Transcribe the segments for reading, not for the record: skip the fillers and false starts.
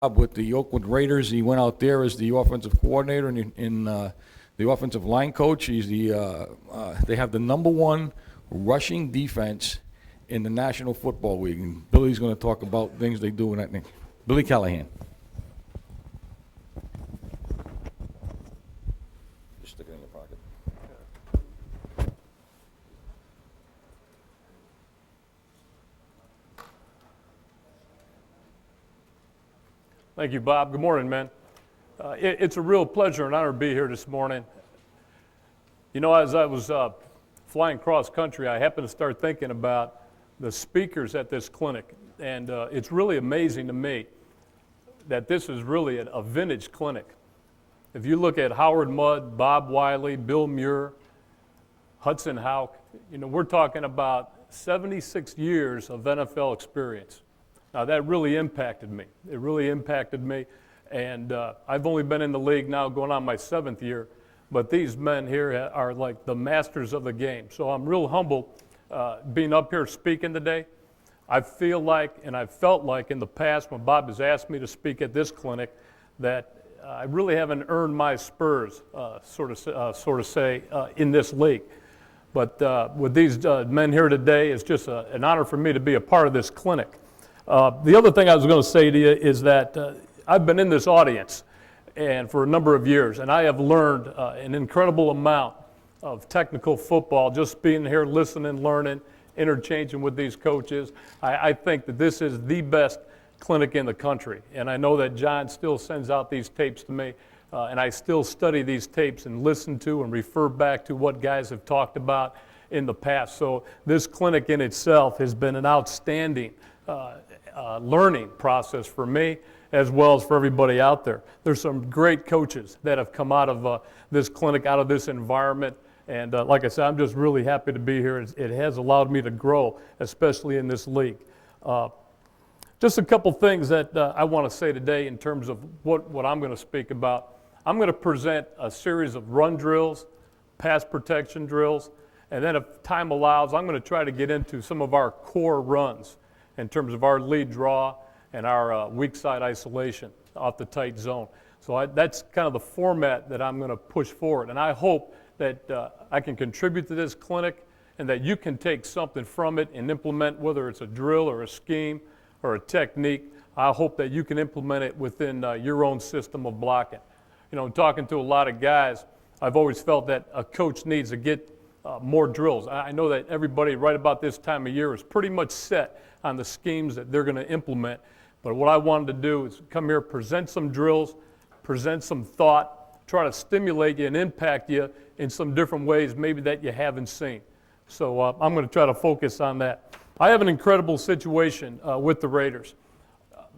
with the Oakland Raiders. He went out there as the offensive coordinator and the offensive line coach. He's they have the #1 rushing defense in the National Football League. And Billy's going to talk about things they do in that thing. Billy Callahan. Just stick it in your pocket. Thank you, Bob. Good morning, man. It's a real pleasure and honor to be here this morning. You know, as I was flying cross country, I happened to start thinking about the speakers at this clinic. And it's really amazing to me that this is really a vintage clinic. If you look at Howard Mudd, Bob Wiley, Bill Muir, Hudson Houck, you know, we're talking about 76 years of NFL experience. Now, that really impacted me. It really impacted me. And I've only been in the league now going on my 7th year. But these men here are like the masters of the game. So I'm real humble being up here speaking today. I feel like, and I've felt like in the past when Bob has asked me to speak at this clinic, that I really haven't earned my spurs, sort of say, in this league. But with these men here today, it's just an honor for me to be a part of this clinic. The other thing I was going to say to you is that I've been in this audience and for a number of years, and I have learned an incredible amount of technical football just being here, listening, learning, interchanging with these coaches. I think that this is the best clinic in the country, and I know that John still sends out these tapes to me, and I still study these tapes and listen to and refer back to what guys have talked about in the past. So this clinic in itself has been an outstanding learning process for me as well as for everybody out there. There's some great coaches that have come out of this clinic, out of this environment, and like I said, I'm just really happy to be here. It has allowed me to grow, especially in this league. Just a couple things that I want to say today in terms of what I'm going to speak about. I'm going to present a series of run drills, pass protection drills, and then if time allows, I'm going to try to get into some of our core runs in terms of our lead draw and our weak side isolation off the tight zone. So that's kind of the format that I'm going to push forward. And I hope that I can contribute to this clinic and that you can take something from it and implement, whether it's a drill or a scheme or a technique. I hope that you can implement it within your own system of blocking. You know, talking to a lot of guys, I've always felt that a coach needs to get more drills. I know that everybody right about this time of year is pretty much set on the schemes that they're going to implement. But what I wanted to do is come here, present some drills, present some thought, try to stimulate you and impact you in some different ways maybe that you haven't seen. So I'm going to try to focus on that. I have an incredible situation with the Raiders.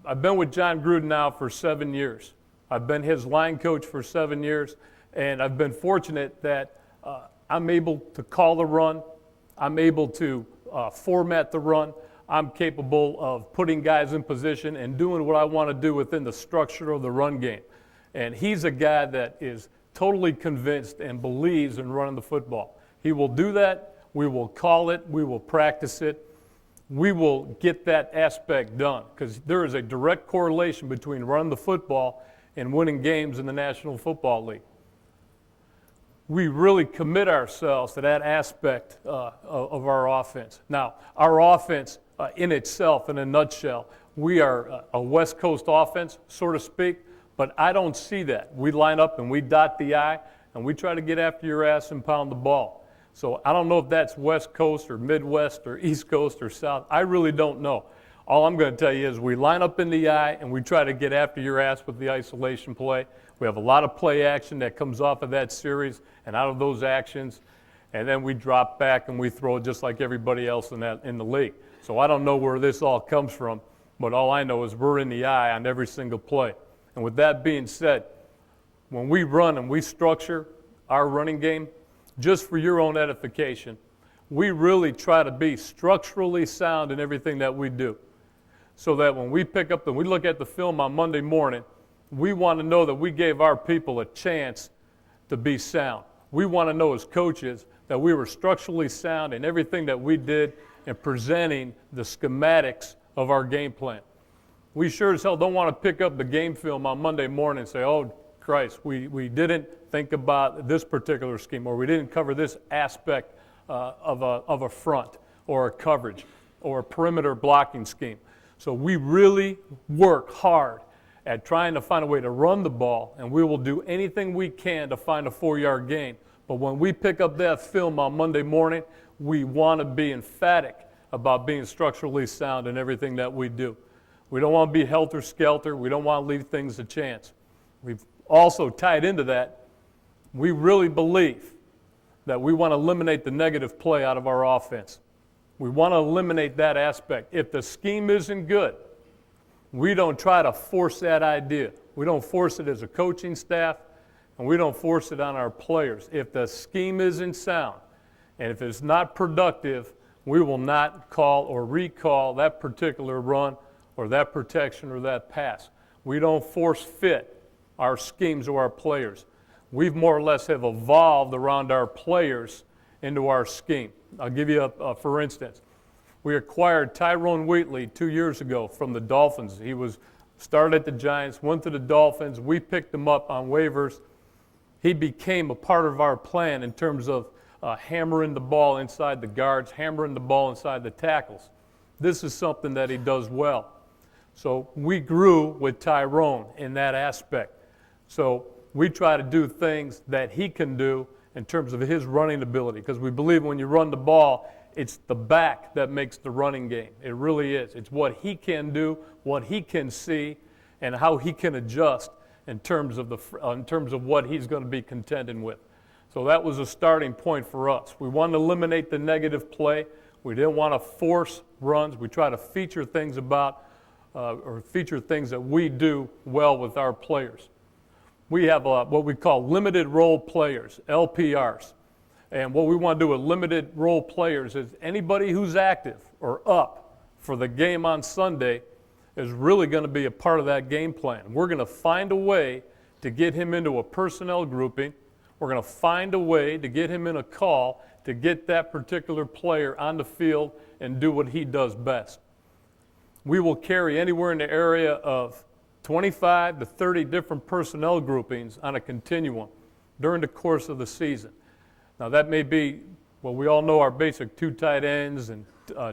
I've been with John Gruden now for 7 years. I've been his line coach for 7 years, and I've been fortunate that I'm able to call the run. I'm able to format the run. I'm capable of putting guys in position and doing what I want to do within the structure of the run game. And he's a guy that is totally convinced and believes in running the football. He will do that. We will call it. We will practice it. We will get that aspect done because there is a direct correlation between running the football and winning games in the National Football League. We really commit ourselves to that aspect of our offense. Now, our offense in itself, in a nutshell, we are a West Coast offense, so to speak, but I don't see that. We line up and we dot the I, and we try to get after your ass and pound the ball. So I don't know if that's West Coast or Midwest or East Coast or South. I really don't know. All I'm going to tell you is we line up in the I and we try to get after your ass with the isolation play. We have a lot of play action that comes off of that series and out of those actions, and then we drop back and we throw just like everybody else in the league. So I don't know where this all comes from, but all I know is we're in the I on every single play. And with that being said, when we run and we structure our running game, just for your own edification, we really try to be structurally sound in everything that we do. So that when we pick up and we look at the film on Monday morning, we want to know that we gave our people a chance to be sound. We want to know as coaches that we were structurally sound in everything that we did in presenting the schematics of our game plan. We sure as hell don't want to pick up the game film on Monday morning and say, oh, Christ, we didn't think about this particular scheme, or we didn't cover this aspect of a front or a coverage or a perimeter blocking scheme. So we really work hard at trying to find a way to run the ball, and we will do anything we can to find a 4-yard gain. But when we pick up that film on Monday morning, we want to be emphatic about being structurally sound in everything that we do. We don't want to be helter-skelter. We don't want to leave things to chance. We've also tied into that, we really believe that we want to eliminate the negative play out of our offense. We want to eliminate that aspect. If the scheme isn't good, we don't try to force that idea. We don't force it as a coaching staff, and we don't force it on our players. If the scheme isn't sound, and if it's not productive, we will not call or recall that particular run or that protection or that pass. We don't force fit our schemes or our players. We've more or less have evolved around our players into our scheme. I'll give you for instance. We acquired Tyrone Wheatley 2 years ago from the Dolphins. He started at the Giants, went to the Dolphins. We picked him up on waivers. He became a part of our plan in terms of hammering the ball inside the guards, hammering the ball inside the tackles. This is something that he does well. So we grew with Tyrone in that aspect. So we try to do things that he can do in terms of his running ability, because we believe when you run the ball, it's the back that makes the running game. It really is. It's what he can do, what he can see, and how he can adjust in terms of what he's going to be contending with. So that was a starting point for us. We wanted to eliminate the negative play. We didn't want to force runs. We try to feature things feature things that we do well with our players. We have what we call limited role players, LPRs. And what we want to do with limited role players is anybody who's active or up for the game on Sunday is really going to be a part of that game plan. We're going to find a way to get him into a personnel grouping. We're going to find a way to get him in a call to get that particular player on the field and do what he does best. We will carry anywhere in the area of 25 to 30 different personnel groupings on a continuum during the course of the season. Now that may be, well, we all know our basic 2 tight ends and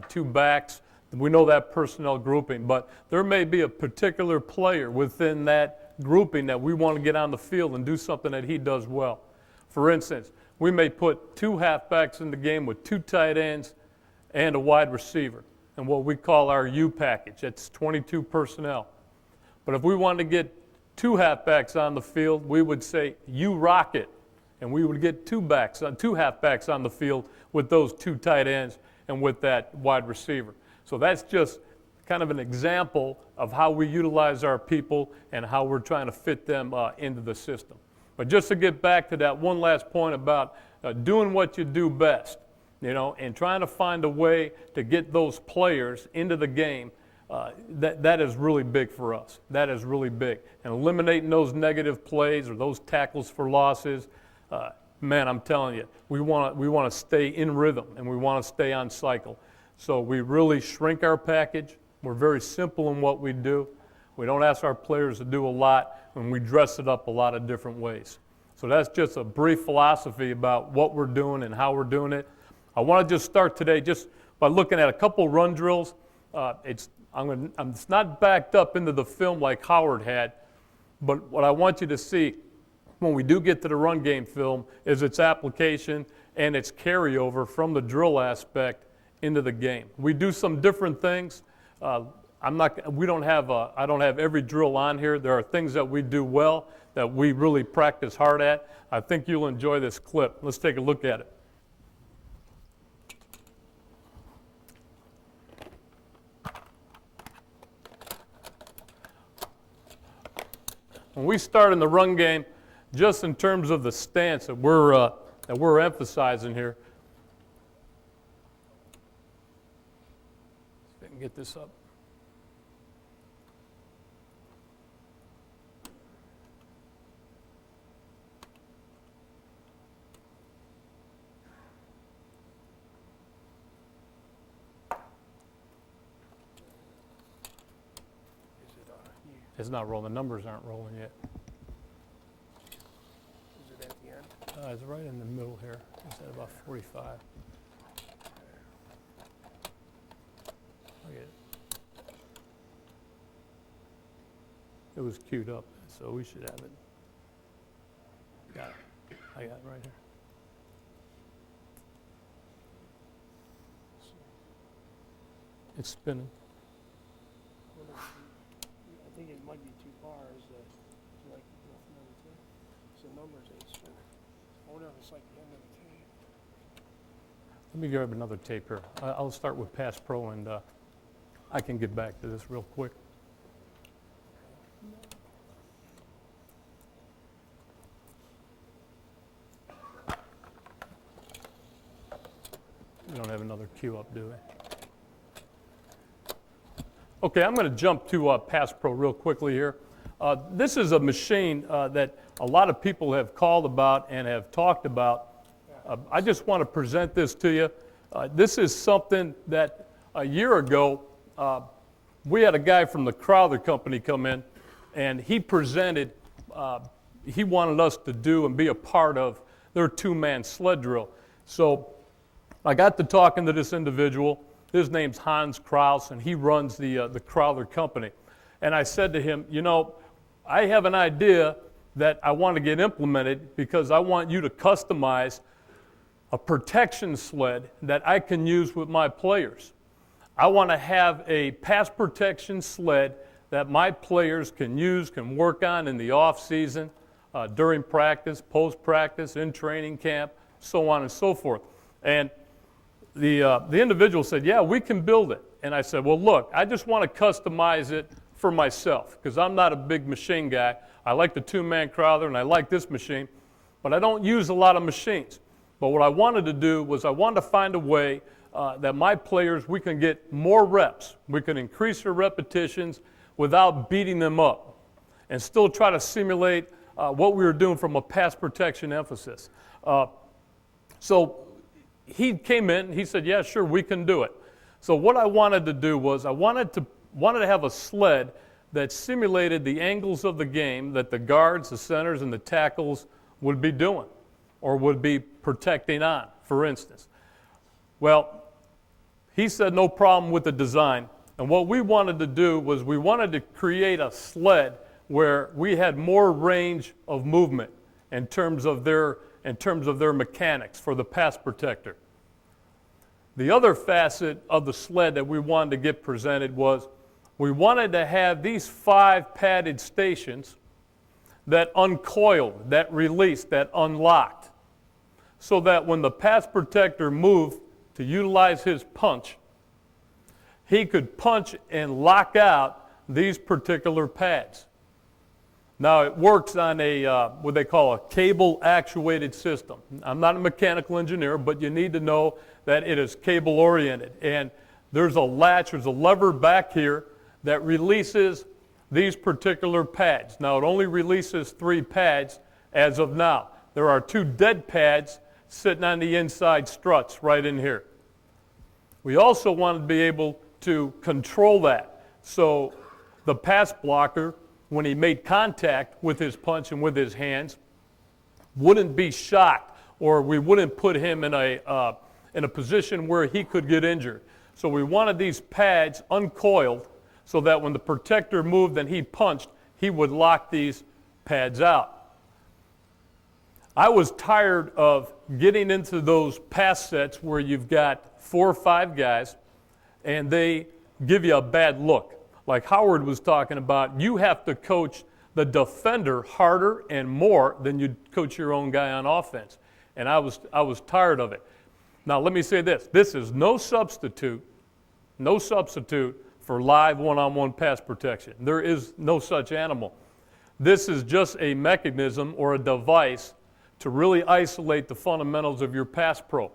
2 backs. We know that personnel grouping, but there may be a particular player within that grouping that we want to get on the field and do something that he does well. For instance, we may put 2 halfbacks in the game with 2 tight ends and a wide receiver, and what we call our U package. That's 22 personnel. But if we wanted to get 2 halfbacks on the field, we would say, you rock it. And we would get 2 halfbacks on the field with those 2 tight ends and with that wide receiver. So that's just kind of an example of how we utilize our people and how we're trying to fit them into the system. But just to get back to that one last point about doing what you do best, and trying to find a way to get those players into the game, that is really big for us. That is really big. And eliminating those negative plays or those tackles for losses, man, I'm telling you, we want to stay in rhythm and we want to stay on cycle. So we really shrink our package. We're very simple in what we do. We don't ask our players to do a lot, and we dress it up a lot of different ways. So that's just a brief philosophy about what we're doing and how we're doing it. I want to just start today just by looking at a couple run drills. It's not backed up into the film like Howard had, but what I want you to see when we do get to the run game film is its application and its carryover from the drill aspect into the game. We do some different things. I don't have every drill on here. There are things that we do well that we really practice hard at. I think you'll enjoy this clip. Let's take a look at it. When we start in the run game, just in terms of the stance that we're emphasizing here. See if I can get this up. It's not rolling. The numbers aren't rolling yet. Is it at the end? It's right in the middle here. It's at about 45. Look at it. It was queued up, so we should have it. Got it. I got it right here. It's spinning. I think it might be too far. Is like nothing on the tape? So numbers ain't spinning. I wonder if it's like the end of the tape. Let me grab another tape here. I'll start with Pass Pro, and I can get back to this real quick. We don't have another cue up, do we? Okay, I'm going to jump to Pass Pro real quickly here. This is a machine that a lot of people have called about and have talked about. I just want to present this to you. This is something that a year ago, we had a guy from the Crowther Company come in, and he presented, he wanted us to do and be a part of their two-man sled drill. So I got to talking to this individual. His name's Hans Kraus, and he runs the Crowther Company. And I said to him, you know, I have an idea that I want to get implemented because I want you to customize a protection sled that I can use with my players. I want to have a pass protection sled that my players can use, can work on in the off season, during practice, post-practice, in training camp, so on and so forth. And the individual said, yeah, we can build it. And I said, well, look, I just want to customize it for myself because I'm not a big machine guy. I like the two-man Crowther and I like this machine, but I don't use a lot of machines. But what I wanted to do was I wanted to find a way that my players, we can get more reps. We can increase their repetitions without beating them up and still try to simulate what we were doing from a pass protection emphasis. So he came in and he said, yeah, sure, we can do it. So what I wanted to do was I wanted to have a sled that simulated the angles of the game that the guards, the centers, and the tackles would be doing or would be protecting on, for instance. Well, he said no problem with the design. And what we wanted to do was we wanted to create a sled where we had more range of movement in terms of their mechanics for the pass protector. The other facet of the sled that we wanted to get presented was we wanted to have these 5 padded stations that uncoiled, that released, that unlocked, so that when the pass protector moved to utilize his punch, he could punch and lock out these particular pads. Now, it works on a what they call a cable-actuated system. I'm not a mechanical engineer, but you need to know that it is cable-oriented. And there's a latch, there's a lever back here that releases these particular pads. Now, it only releases 3 pads as of now. There are 2 dead pads sitting on the inside struts right in here. We also wanted to be able to control that. So the pass blocker, when he made contact with his punch and with his hands, wouldn't be shocked, or we wouldn't put him in a position where he could get injured. So we wanted these pads uncoiled so that when the protector moved and he punched, he would lock these pads out. I was tired of getting into those pass sets where you've got 4 or 5 guys and they give you a bad look. Like Howard was talking about, you have to coach the defender harder and more than you coach your own guy on offense. And I was tired of it. Now let me say this. This is no substitute for live one-on-one pass protection. There is no such animal. This is just a mechanism or a device to really isolate the fundamentals of your pass pro.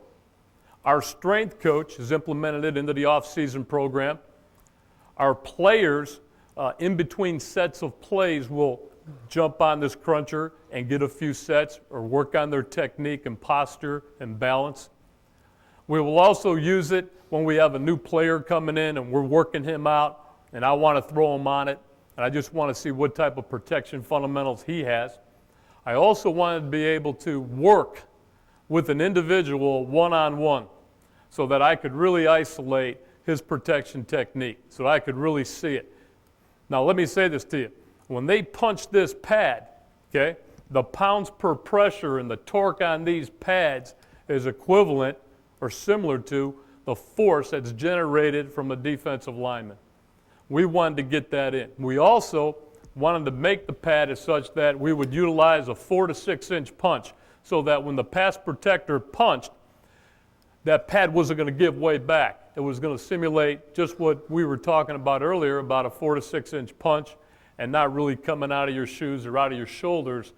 Our strength coach has implemented it into the off-season program. Our players, in between sets of plays, will jump on this cruncher and get a few sets or work on their technique and posture and balance. We will also use it when we have a new player coming in and we're working him out and I want to throw him on it. and I just want to see what type of protection fundamentals he has. I also wanted to be able to work with an individual one-on-one so that I could really isolate his protection technique, so that I could really see it. Now let me say this to you. When they punch this pad, okay, the pounds per pressure and the torque on these pads is equivalent or similar to the force that's generated from a defensive lineman. We wanted to get that in. We also wanted to make the pad as such that we would utilize a 4 to 6 inch punch so that when the pass protector punched, that pad wasn't going to give way back. It was going to simulate just what we were talking about earlier about a 4 to 6 inch punch and not really coming out of your shoes or out of your shoulders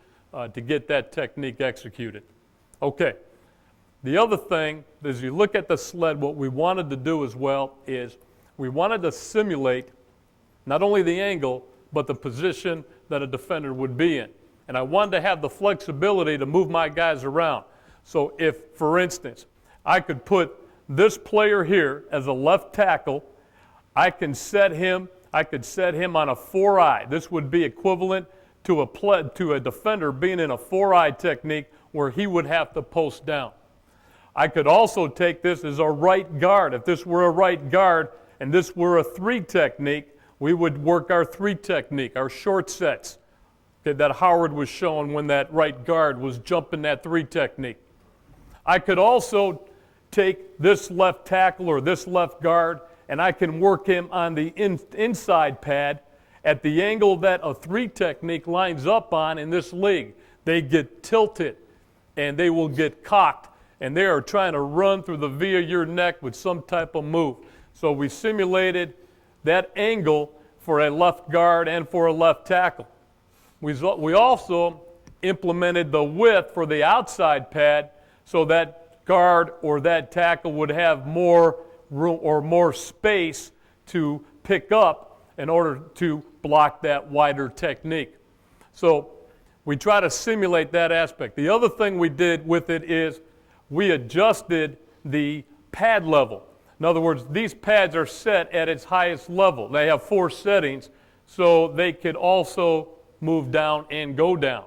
to get that technique executed. Okay. The other thing is you look at the sled, what we wanted to do as well is we wanted to simulate not only the angle, but the position that a defender would be in. And I wanted to have the flexibility to move my guys around. So if, for instance, I could put this player here as a left tackle, I could set him on a 4-eye. This would be equivalent to a defender being in a 4-eye technique where he would have to post down. I could also take this as a right guard. If this were a right guard and this were a 3 technique, we would work our 3 technique, our short sets that Howard was showing when that right guard was jumping that 3 technique. I could also take this left tackle or this left guard and I can work him on the inside pad at the angle that a 3 technique lines up on in this league. They get tilted and they will get cocked and they are trying to run through the V of your neck with some type of move. So we simulated that angle for a left guard and for a left tackle. We also implemented the width for the outside pad so that guard or that tackle would have more room or more space to pick up in order to block that wider technique. So we try to simulate that aspect. The other thing we did with it is we adjusted the pad level. In other words, these pads are set at its highest level. They have 4 settings, so they could also move down and go down.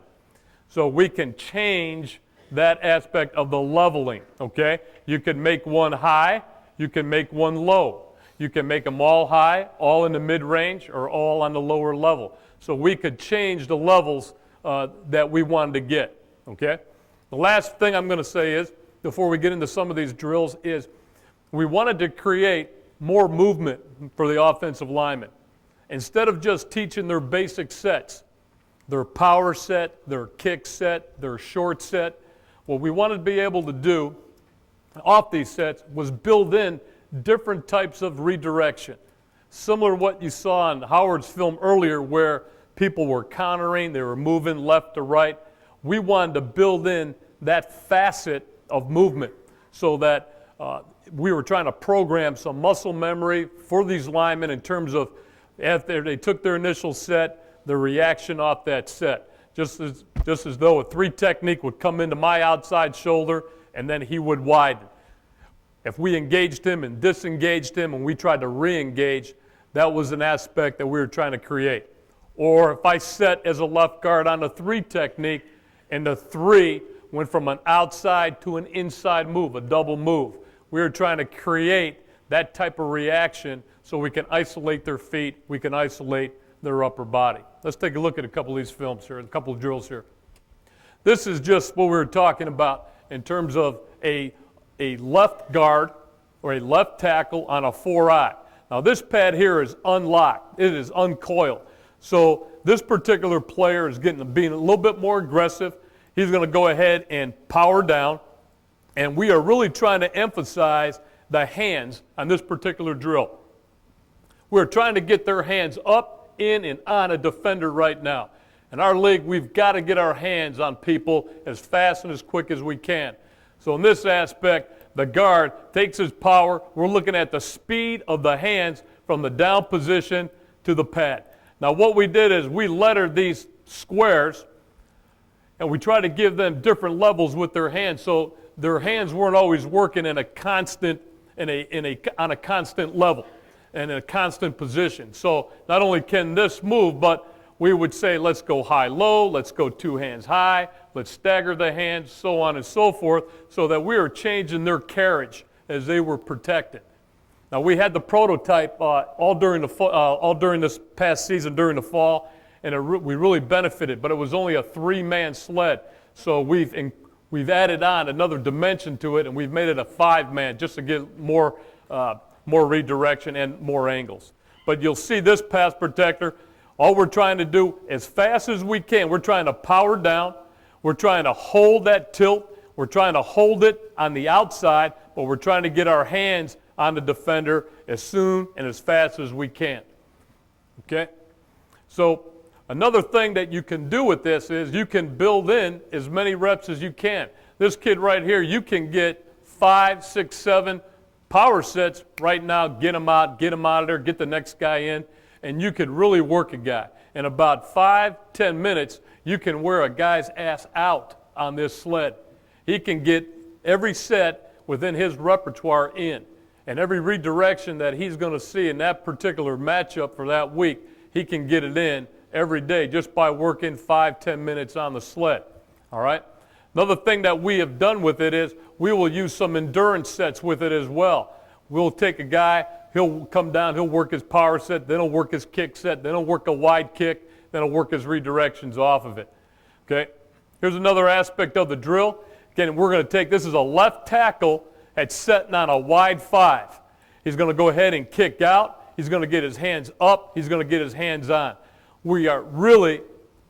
So we can change that aspect of the leveling, okay? You can make one high, you can make one low. You can make them all high, all in the mid-range, or all on the lower level. So we could change the levels that we wanted to get, okay? The last thing I'm going to say is, before we get into some of these drills, is we wanted to create more movement for the offensive linemen. Instead of just teaching their basic sets, their power set, their kick set, their short set, what we wanted to be able to do off these sets was build in different types of redirection. Similar to what you saw in Howard's film earlier where people were countering, they were moving left to right. We wanted to build in that facet of movement so that we were trying to program some muscle memory for these linemen in terms of after they took their initial set, the reaction off that set. Just as though a 3 technique would come into my outside shoulder and then he would widen. If we engaged him and disengaged him and we tried to re-engage, that was an aspect that we were trying to create. Or if I set as a left guard on a 3 technique and the 3 went from an outside to an inside move, a double move. We were trying to create that type of reaction so we can isolate their feet, we can isolate their upper body. Let's take a look at a couple of these films here, a couple of drills here. This is just what we were talking about in terms of a left guard or a left tackle on a 4-eye. Now this pad here is unlocked. It is uncoiled. So this particular player is being a little bit more aggressive. He's going to go ahead and power down. And we are really trying to emphasize the hands on this particular drill. We're trying to get their hands up, in, and on a defender right now. In our league, we've got to get our hands on people as fast and as quick as we can. So in this aspect, the guard takes his power. We're looking at the speed of the hands from the down position to the pad. Now what we did is we lettered these squares and we tried to give them different levels with their hands so their hands weren't always working in a constant on a constant level. and in a constant position. So not only can this move, but we would say, let's go high-low, let's go 2 hands high, let's stagger the hands, so on and so forth, so that we are changing their carriage as they were protected. Now, we had the prototype all during this past season during the fall, and we really benefited, but it was only a 3-man sled. So we've added on another dimension to it, and we've made it a 5-man just to get more redirection and more angles. But you'll see this pass protector, all we're trying to do as fast as we can, we're trying to power down, we're trying to hold that tilt, we're trying to hold it on the outside, but we're trying to get our hands on the defender as soon and as fast as we can. Okay? So another thing that you can do with this is you can build in as many reps as you can. This kid right here, you can get 5, 6, 7 power sets right now, get him out of there, get the next guy in, and you could really work a guy. In about 5-10 minutes, you can wear a guy's ass out on this sled. He can get every set within his repertoire in. And every redirection that he's going to see in that particular matchup for that week, he can get it in every day just by working 5-10 minutes on the sled. All right? Another thing that we have done with it is we will use some endurance sets with it as well. We'll take a guy, he'll come down, he'll work his power set, then he'll work his kick set, then he'll work a wide kick, then he'll work his redirections off of it. Okay? Here's another aspect of the drill. Again, we're going to take, this is a left tackle that's setting on a wide 5. He's going to go ahead and kick out. He's going to get his hands up. He's going to get his hands on. We are really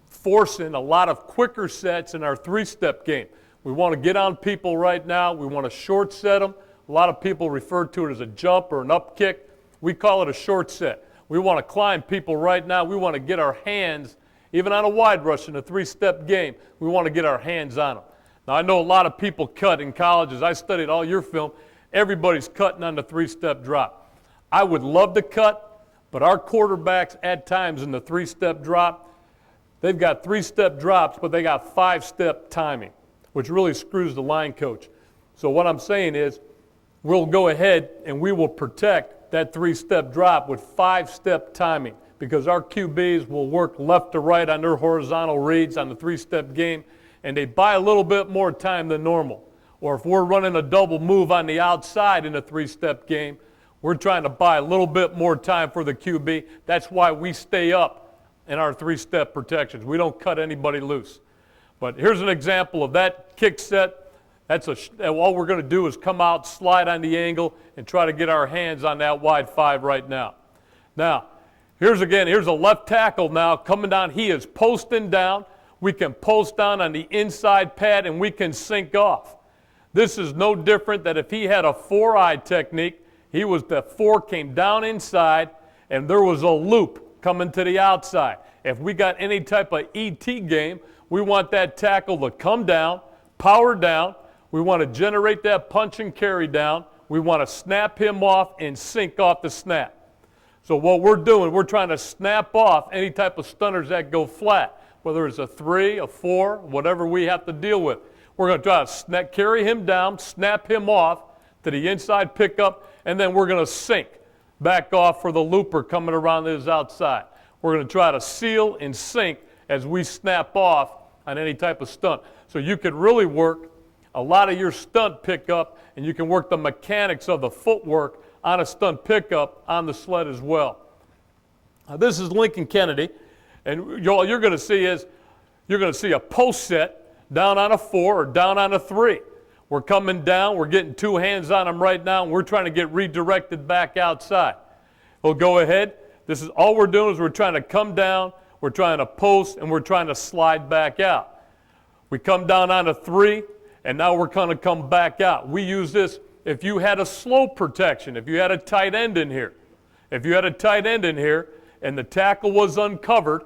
forcing a lot of quicker sets in our 3-step game. We want to get on people right now. We want to short set them. A lot of people refer to it as a jump or an up kick. We call it a short set. We want to climb people right now. We want to get our hands, even on a wide rush in a 3-step game, we want to get our hands on them. Now, I know a lot of people cut in colleges. I studied all your film. Everybody's cutting on the 3-step drop. I would love to cut, but our quarterbacks at times in the 3-step drop, they've got 3-step drops, but they got 5-step timing, which really screws the line coach. So what I'm saying is we'll go ahead and we will protect that 3-step drop with 5-step timing because our QBs will work left to right on their horizontal reads on the 3-step game, and they buy a little bit more time than normal. Or if we're running a double move on the outside in a 3-step game, we're trying to buy a little bit more time for the QB. That's why we stay up in our 3-step protections. We don't cut anybody loose. But here's an example of that kick set. All we're going to do is come out, slide on the angle, and try to get our hands on that wide 5 right now. Now, here's a left tackle now coming down. He is posting down. We can post down on the inside pad, and we can sink off. This is no different than if he had a 4-eye technique. The 4 came down inside, and there was a loop coming to the outside. If we got any type of ET game, we want that tackle to come down, power down. We want to generate that punch and carry down. We want to snap him off and sink off the snap. So what we're doing, we're trying to snap off any type of stunners that go flat, whether it's a 3, a 4, whatever we have to deal with. We're going to try to carry him down, snap him off to the inside pickup, and then we're going to sink back off for the looper coming around his outside. We're going to try to seal and sink as we snap off on any type of stunt. So you could really work a lot of your stunt pickup, and you can work the mechanics of the footwork on a stunt pickup on the sled as well. Now, this is Lincoln Kennedy, and all you're going to see is you're going to see a post set down on a 4 or down on a 3. We're coming down. We're getting 2 hands on him right now, and we're trying to get redirected back outside. We'll go ahead. This is all we're doing is we're trying to come down, we're trying to post, and we're trying to slide back out. We come down on a 3, and now we're going to come back out. We use this if you had a slow protection, if you had a tight end in here. If you had a tight end in here, and the tackle was uncovered,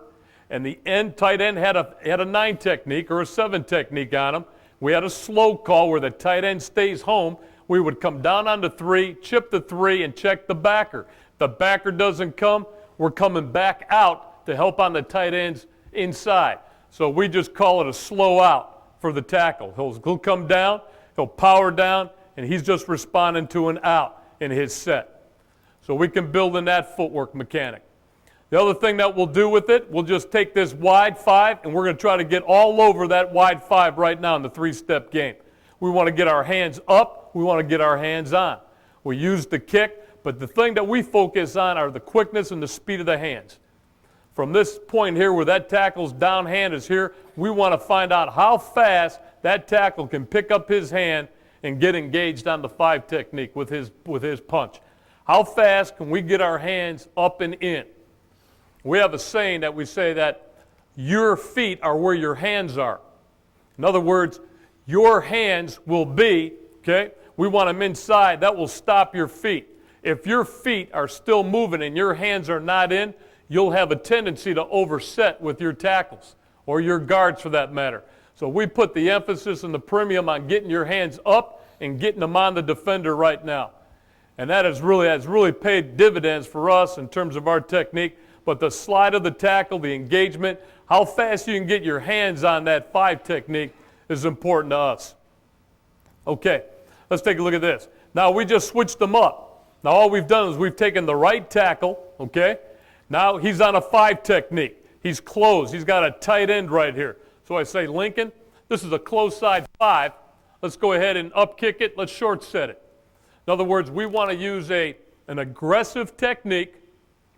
and the tight end had a 9 technique or a 7 technique on him, we had a slow call where the tight end stays home. We would come down on the 3, chip the 3, and check the backer. If the backer doesn't come, we're coming back out to help on the tight ends inside. So we just call it a slow out for the tackle. He'll come down, he'll power down, and he's just responding to an out in his set. So So we can build in that footwork mechanic. The other thing that we'll do with it, we'll just take this wide 5, and we're going to try to get all over that wide 5 right now in the 3-step game. We want to get our hands up. We want to get our hands on. We use the kick, but the thing that we focus on are the quickness and the speed of the hands. From this point here where that tackle's down hand is here, we want to find out how fast that tackle can pick up his hand and get engaged on the 5 technique with his punch. How fast can we get our hands up and in? We have a saying that we say that your feet are where your hands are. In other words, your hands will be, okay, we want them inside. That will stop your feet. If your feet are still moving and your hands are not in, you'll have a tendency to overset with your tackles or your guards for that matter. So we put the emphasis and the premium on getting your hands up and getting them on the defender right now. And that has really paid dividends for us in terms of our technique. But the slide of the tackle, the engagement, how fast you can get your hands on that 5 technique is important to us. Okay, let's take a look at this. Now we just switched them up. Now all we've done is we've taken the right tackle, okay? Now he's on a 5 technique. He's closed. He's got a tight end right here. So I say, Lincoln, this is a close side 5. Let's go ahead and up kick it. Let's short set it. In other words, we want to use an aggressive technique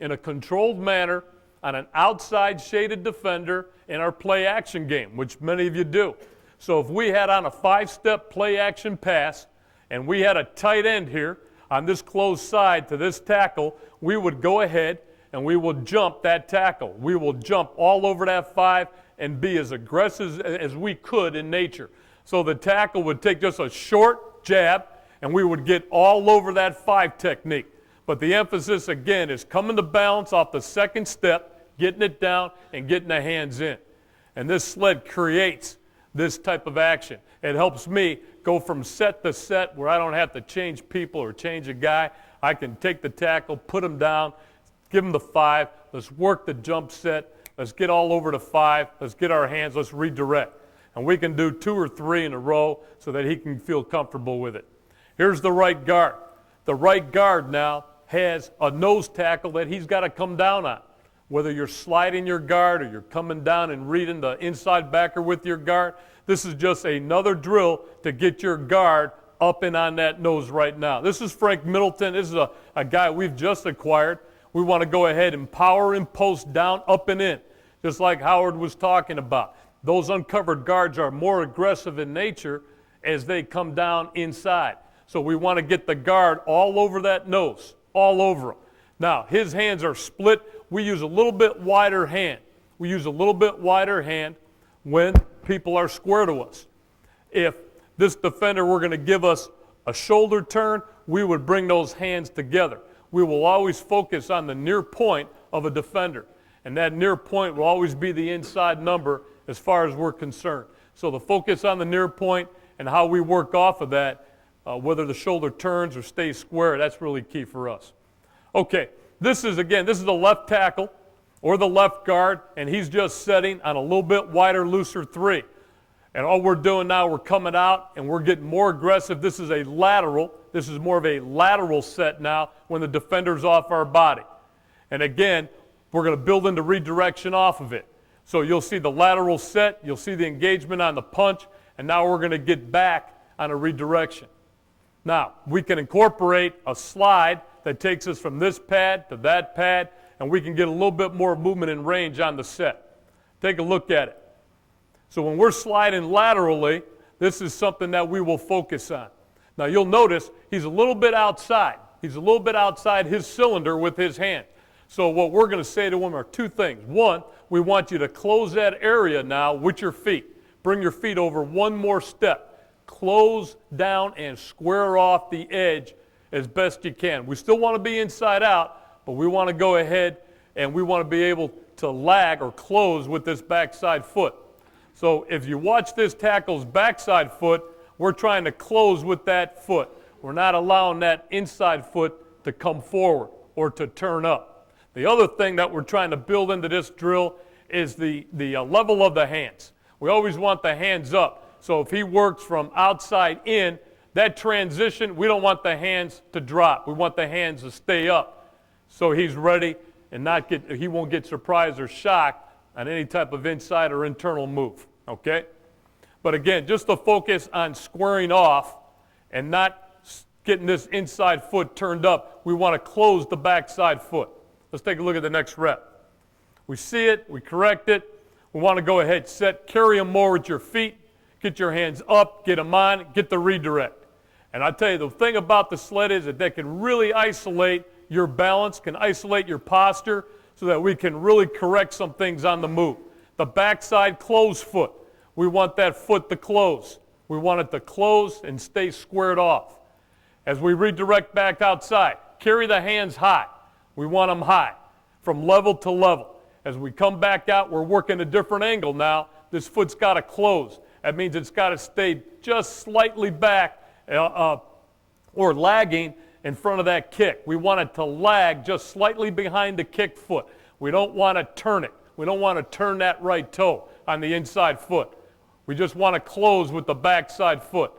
in a controlled manner on an outside shaded defender in our play action game, which many of you do. So if we had on a 5-step play action pass and we had a tight end here on this closed side to this tackle, we would go ahead and we will jump that tackle. We will jump all over that 5 and be as aggressive as we could in nature. So the tackle would take just a short jab and we would get all over that 5 technique. But the emphasis, again, is coming to balance off the 2nd step, getting it down, and getting the hands in. And this sled creates this type of action. It helps me go from set to set where I don't have to change people or change a guy. I can take the tackle, put him down, give him the 5. Let's work the jump set. Let's get all over the 5. Let's get our hands. Let's redirect. And we can do 2 or 3 in a row so that he can feel comfortable with it. Here's the right guard. The right guard now has a nose tackle that he's got to come down on. Whether you're sliding your guard or you're coming down and reading the inside backer with your guard, this is just another drill to get your guard up and on that nose right now. This is Frank Middleton. This is a guy we've just acquired. We want to go ahead and power and post down, up and in, just like Howard was talking about. Those uncovered guards are more aggressive in nature as they come down inside. So we want to get the guard all over that nose. All over him. Now, his hands are split. We use a little bit wider hand. We use a little bit wider hand when people are square to us. If this defender were going to give us a shoulder turn, we would bring those hands together. We will always focus on the near point of a defender, and that near point will always be the inside number as far as we're concerned. So the focus on the near point and how we work off of that, whether the shoulder turns or stays square, that's really key for us. Okay, this is the left tackle or the left guard, and he's just setting on a little bit wider, looser 3. And all we're doing now, we're coming out and we're getting more aggressive. This is a lateral. This is more of a lateral set now when the defender's off our body. And again, we're going to build into redirection off of it. So you'll see the lateral set, you'll see the engagement on the punch, and now we're going to get back on a redirection. Now, we can incorporate a slide that takes us from this pad to that pad, and we can get a little bit more movement and range on the set. Take a look at it. So when we're sliding laterally, this is something that we will focus on. Now, you'll notice he's a little bit outside. He's a little bit outside his cylinder with his hand. So what we're going to say to him are 2 things. One, we want you to close that area now with your feet. Bring your feet over 1 more step. Close down and square off the edge as best you can. We still want to be inside out, but we want to go ahead and we want to be able to lag or close with this backside foot. So if you watch this tackle's backside foot, we're trying to close with that foot. We're not allowing that inside foot to come forward or to turn up. The other thing that we're trying to build into this drill is the level of the hands. We always want the hands up. So if he works from outside in, that transition, we don't want the hands to drop. We want the hands to stay up so he's ready and he won't get surprised or shocked on any type of inside or internal move, okay? But again, just to focus on squaring off and not getting this inside foot turned up, we want to close the backside foot. Let's take a look at the next rep. We see it, we correct it. We want to go ahead, set, carry them more with your feet, get your hands up, get them on, get the redirect. And I tell you, the thing about the sled is that they can really isolate your balance, can isolate your posture, so that we can really correct some things on the move. The backside close foot, we want that foot to close. We want it to close and stay squared off. As we redirect back outside, carry the hands high. We want them high, from level to level. As we come back out, we're working a different angle now. This foot's got to close. That means it's got to stay just slightly back or lagging in front of that kick. We want it to lag just slightly behind the kick foot. We don't want to turn it. We don't want to turn that right toe on the inside foot. We just want to close with the backside foot.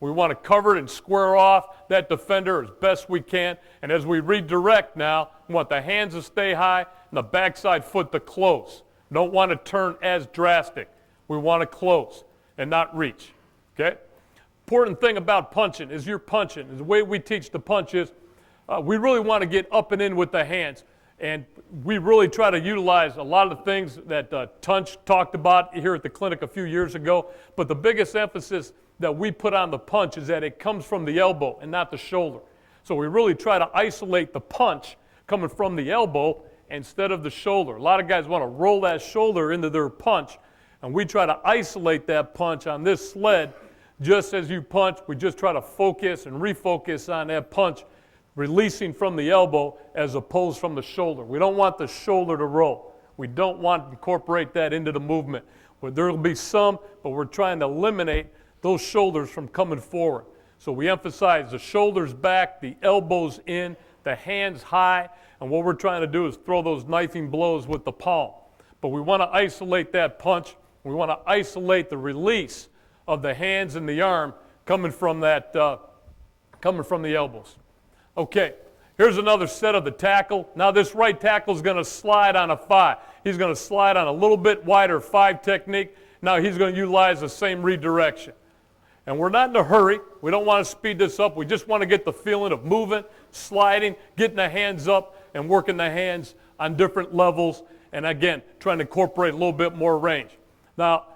We want to cover it and square off that defender as best we can. And as we redirect now, we want the hands to stay high and the backside foot to close. We don't want to turn as drastic. We want to close and not reach, okay? Important thing about punching is you're punching. The way we teach the punch is we really want to get up and in with the hands. And we really try to utilize a lot of the things that Tunch talked about here at the clinic a few years ago. But the biggest emphasis that we put on the punch is that it comes from the elbow and not the shoulder. So we really try to isolate the punch coming from the elbow instead of the shoulder. A lot of guys want to roll that shoulder into their punch, and we try to isolate that punch on this sled. Just as you punch, we just try to focus and refocus on that punch, releasing from the elbow as opposed from the shoulder. We don't want the shoulder to roll. We don't want to incorporate that into the movement. There will be some, but we're trying to eliminate those shoulders from coming forward. So we emphasize the shoulders back, the elbows in, the hands high, and what we're trying to do is throw those knifing blows with the palm. But we want to isolate that punch. We want to isolate the release of the hands and the arm coming from the elbows. Okay, here's another set of the tackle. Now this right tackle is going to slide on a 5. He's going to slide on a little bit wider 5 technique. Now he's going to utilize the same redirection. And we're not in a hurry. We don't want to speed this up. We just want to get the feeling of moving, sliding, getting the hands up, and working the hands on different levels. And again, trying to incorporate a little bit more range. Now,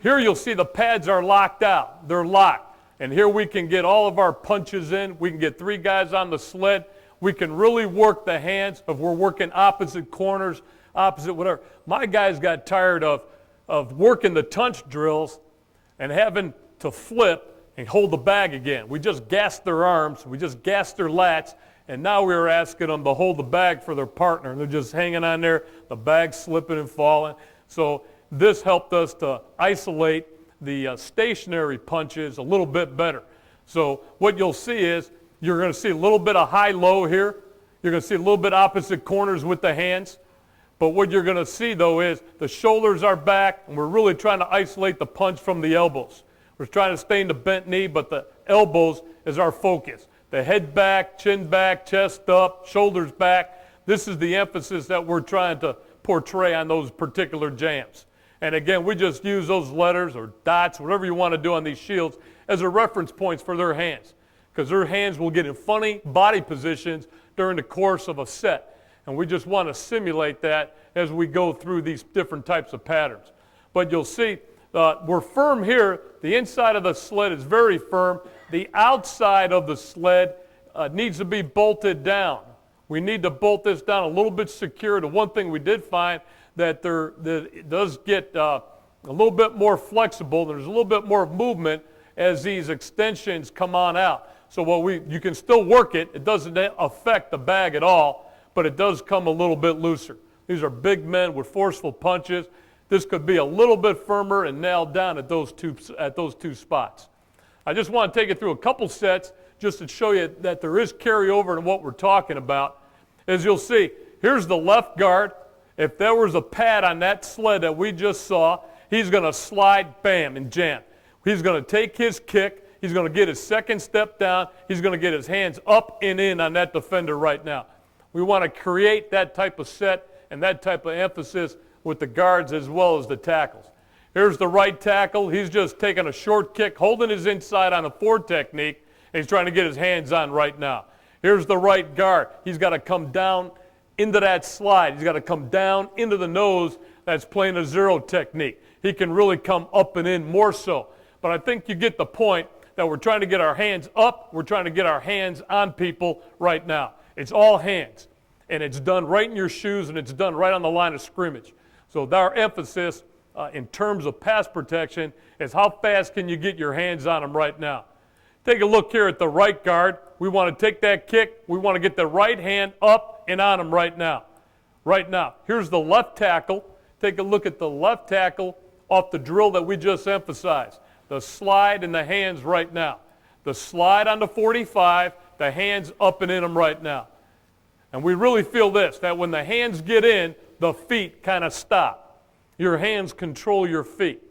here you'll see the pads are locked out. They're locked. And here we can get all of our punches in. We can get 3 guys on the sled. We can really work the hands if we're working opposite corners, opposite whatever. My guys got tired of working the Tunch drills and having to flip and hold the bag again. We just gassed their arms. We just gassed their lats. And now we were asking them to hold the bag for their partner. And they're just hanging on there, the bag's slipping and falling. So this helped us to isolate the stationary punches a little bit better. So what you'll see is you're going to see a little bit of high-low here. You're going to see a little bit opposite corners with the hands. But what you're going to see, though, is the shoulders are back, and we're really trying to isolate the punch from the elbows. We're trying to stay in the bent knee, but the elbows is our focus. The head back, chin back, chest up, shoulders back. This is the emphasis that we're trying to portray on those particular jams. And again, we just use those letters or dots, whatever you want to do on these shields, as a reference points for their hands. Because their hands will get in funny body positions during the course of a set. And we just want to simulate that as we go through these different types of patterns. But you'll see we're firm here. The inside of the sled is very firm. The outside of the sled needs to be bolted down. We need to bolt this down a little bit secure. The one thing we did find that it does get a little bit more flexible. There's a little bit more movement as these extensions come on out. So you can still work it. It doesn't affect the bag at all, but it does come a little bit looser. These are big men with forceful punches. This could be a little bit firmer and nailed down at those two spots. I just want to take you through a couple sets just to show you that there is carryover in what we're talking about. As you'll see, here's the left guard. If there was a pad on that sled that we just saw, he's going to slide, bam, and jam. He's going to take his kick. He's going to get his second step down. He's going to get his hands up and in on that defender right now. We want to create that type of set and that type of emphasis with the guards as well as the tackles. Here's the right tackle. He's just taking a short kick, holding his inside on a 4 technique, and he's trying to get his hands on right now. Here's the right guard. He's got to come down into that slide. He's got to come down into the nose that's playing a 0 technique. He can really come up and in more so. But I think you get the point that we're trying to get our hands up. We're trying to get our hands on people right now. It's all hands. And it's done right in your shoes, and it's done right on the line of scrimmage. So our emphasis in terms of pass protection is how fast can you get your hands on them right now. Take a look here at the right guard. We want to take that kick. We want to get the right hand up and on him right now. Right now. Here's the left tackle. Take a look at the left tackle off the drill that we just emphasized. The slide and the hands right now. The slide on the 45, the hands up and in them right now. And we really feel this, that when the hands get in, the feet kind of stop. Your hands control your feet.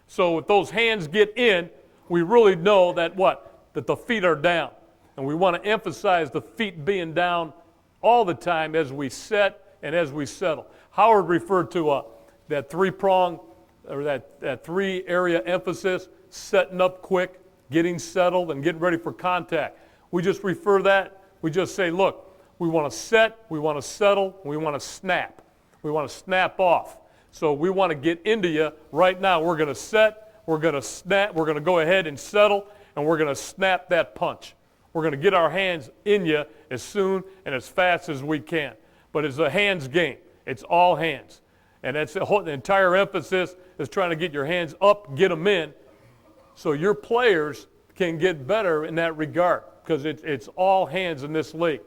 So if those hands get in, we really know that what? That the feet are down. And we want to emphasize the feet being down all the time as we set and as we settle. Howard referred to that 3-prong or that 3-area emphasis, setting up quick, getting settled, and getting ready for contact. We just refer that. We just say, look, we want to set, we want to settle, we want to snap. We want to snap off. So we want to get into you right now. We're going to set, we're going to snap, we're going to go ahead and settle, and we're going to snap that punch. We're going to get our hands in you as soon and as fast as we can. But it's a hands game. It's all hands. And that's the entire emphasis is trying to get your hands up, get them in, so your players can get better in that regard, because it's all hands in this league,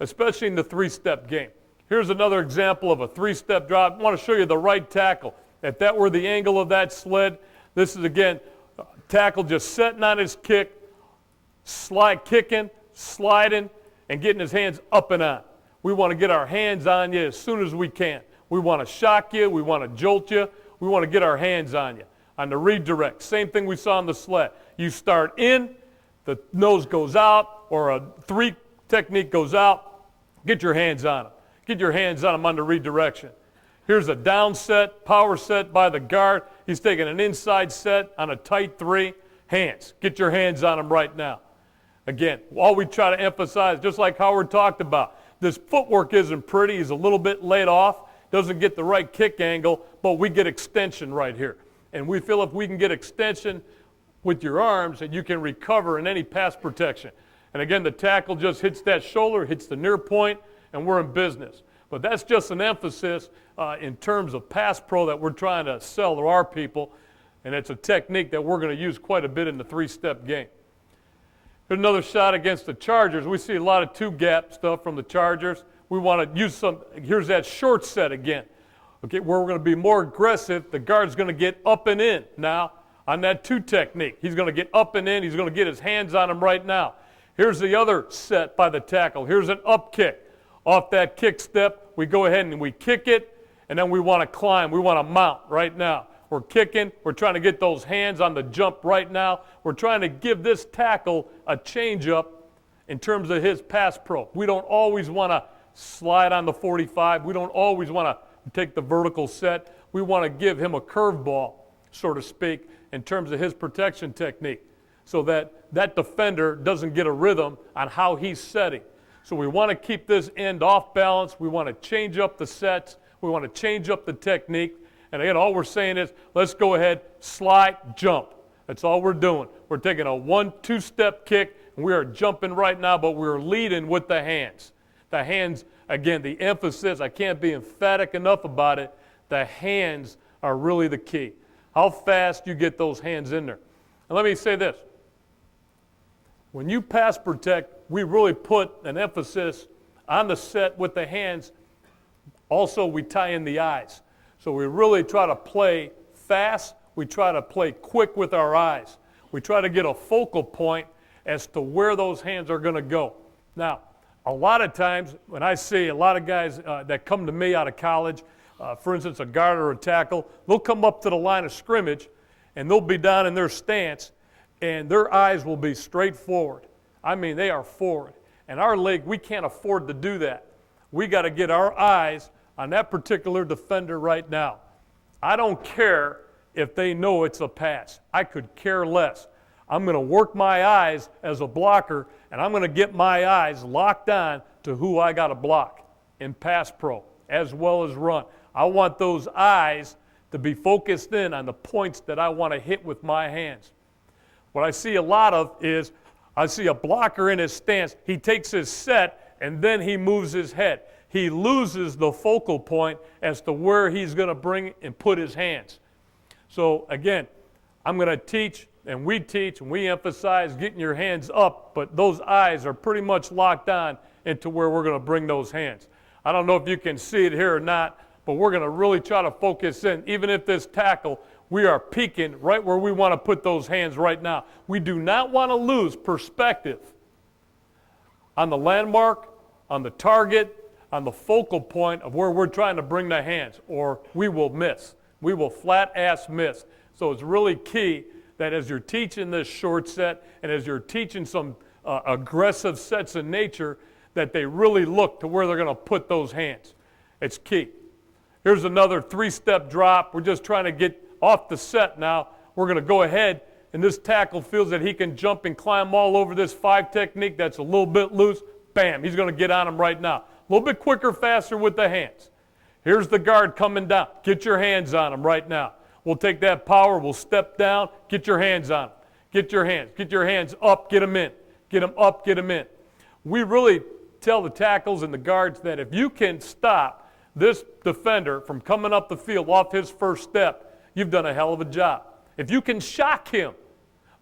especially in the 3-step game. Here's another example of a 3-step drop. I want to show you the right tackle. If that were the angle of that sled, this is, again, tackle just setting on his kick, kicking, sliding, and getting his hands up and on. We want to get our hands on you as soon as we can. We want to shock you. We want to jolt you. We want to get our hands on you. On the redirect, same thing we saw on the sled. You start in, the nose goes out, or a 3 technique goes out, get your hands on them. Get your hands on them on the redirection. Here's a down set, power set by the guard. He's taking an inside set on a tight 3. Hands. Get your hands on them right now. Again, all we try to emphasize, just like Howard talked about, this footwork isn't pretty. He's a little bit laid off, doesn't get the right kick angle, but we get extension right here. And we feel if we can get extension with your arms, that you can recover in any pass protection. And again, the tackle just hits that shoulder, hits the near point, and we're in business. But that's just an emphasis in terms of pass pro that we're trying to sell to our people, and it's a technique that we're going to use quite a bit in the 3-step game. Here's another shot against the Chargers. We see a lot of 2-gap stuff from the Chargers. We want to use some. Here's that short set again. Okay, where we're going to be more aggressive. The guard's going to get up and in now on that 2 technique. He's going to get up and in. He's going to get his hands on him right now. Here's the other set by the tackle. Here's an up kick. Off that kick step, we go ahead and we kick it, and then we want to climb. We want to mount right now. We're kicking. We're trying to get those hands on the jump right now. We're trying to give this tackle a change-up in terms of his pass pro. We don't always want to slide on the 45. We don't always want to take the vertical set. We want to give him a curveball, so to speak, in terms of his protection technique, so that that defender doesn't get a rhythm on how he's setting. So we want to keep this end off balance. We want to change up the sets. We want to change up the technique. And again, all we're saying is, let's go ahead, slide, jump. That's all we're doing. We're taking a 1-2-step kick, and we are jumping right now, but we're leading with the hands. The hands, again, the emphasis, I can't be emphatic enough about it, the hands are really the key. How fast you get those hands in there. And let me say this. When you pass protect, we really put an emphasis on the set with the hands. Also, we tie in the eyes. So we really try to play fast. We try to play quick with our eyes. We try to get a focal point as to where those hands are going to go. Now, a lot of times when I see a lot of guys that come to me out of college, for instance, a guard or a tackle, they'll come up to the line of scrimmage and they'll be down in their stance and their eyes will be straight forward. I mean, they are forward. In our league, we can't afford to do that. We got to get our eyes on that particular defender right now. I don't care if they know it's a pass. I could care less. I'm going to work my eyes as a blocker, and I'm going to get my eyes locked on to who I got to block in pass pro as well as run. I want those eyes to be focused in on the points that I want to hit with my hands. What I see a lot of is I see a blocker in his stance. He takes his set, and then he moves his head. He loses the focal point as to where he's going to bring and put his hands. So again, I'm going to teach, and we emphasize getting your hands up, but those eyes are pretty much locked on into where we're going to bring those hands. I don't know if you can see it here or not, but we're going to really try to focus in. Even if this tackle, we are peaking right where we want to put those hands right now. We do not want to lose perspective on the landmark, on the target, on the focal point of where we're trying to bring the hands, or we will miss. We will flat-ass miss. So it's really key that as you're teaching this short set and as you're teaching some aggressive sets in nature, that they really look to where they're going to put those hands. It's key. Here's another 3-step drop. We're just trying to get off the set now. We're going to go ahead, and this tackle feels that he can jump and climb all over this 5 technique that's a little bit loose. Bam, he's going to get on him right now. A little bit quicker, faster with the hands. Here's the guard coming down. Get your hands on him right now. We'll take that power. We'll step down. Get your hands on him. Get your hands. Get your hands up. Get them in. Get them up. Get them in. We really tell the tackles and the guards that if you can stop this defender from coming up the field off his first step, you've done a hell of a job. If you can shock him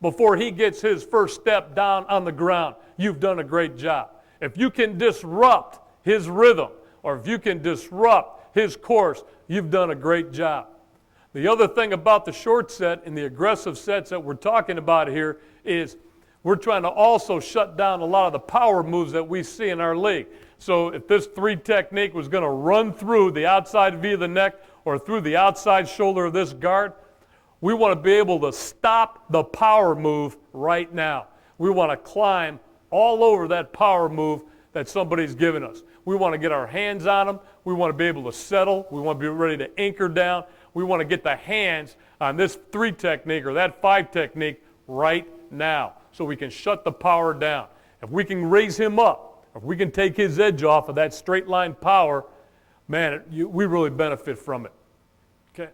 before he gets his first step down on the ground, you've done a great job. If you can disrupt his rhythm, or if you can disrupt his course, you've done a great job. The other thing about the short set and the aggressive sets that we're talking about here is we're trying to also shut down a lot of the power moves that we see in our league. So if this 3 technique was going to run through the outside V of the neck or through the outside shoulder of this guard, we want to be able to stop the power move right now. We want to climb all over that power move that somebody's given us. We want to get our hands on them. We want to be able to settle. We want to be ready to anchor down. We want to get the hands on this 3 technique or that 5 technique right now so we can shut the power down. If we can raise him up, if we can take his edge off of that straight line power, man, we really benefit from it. Okay.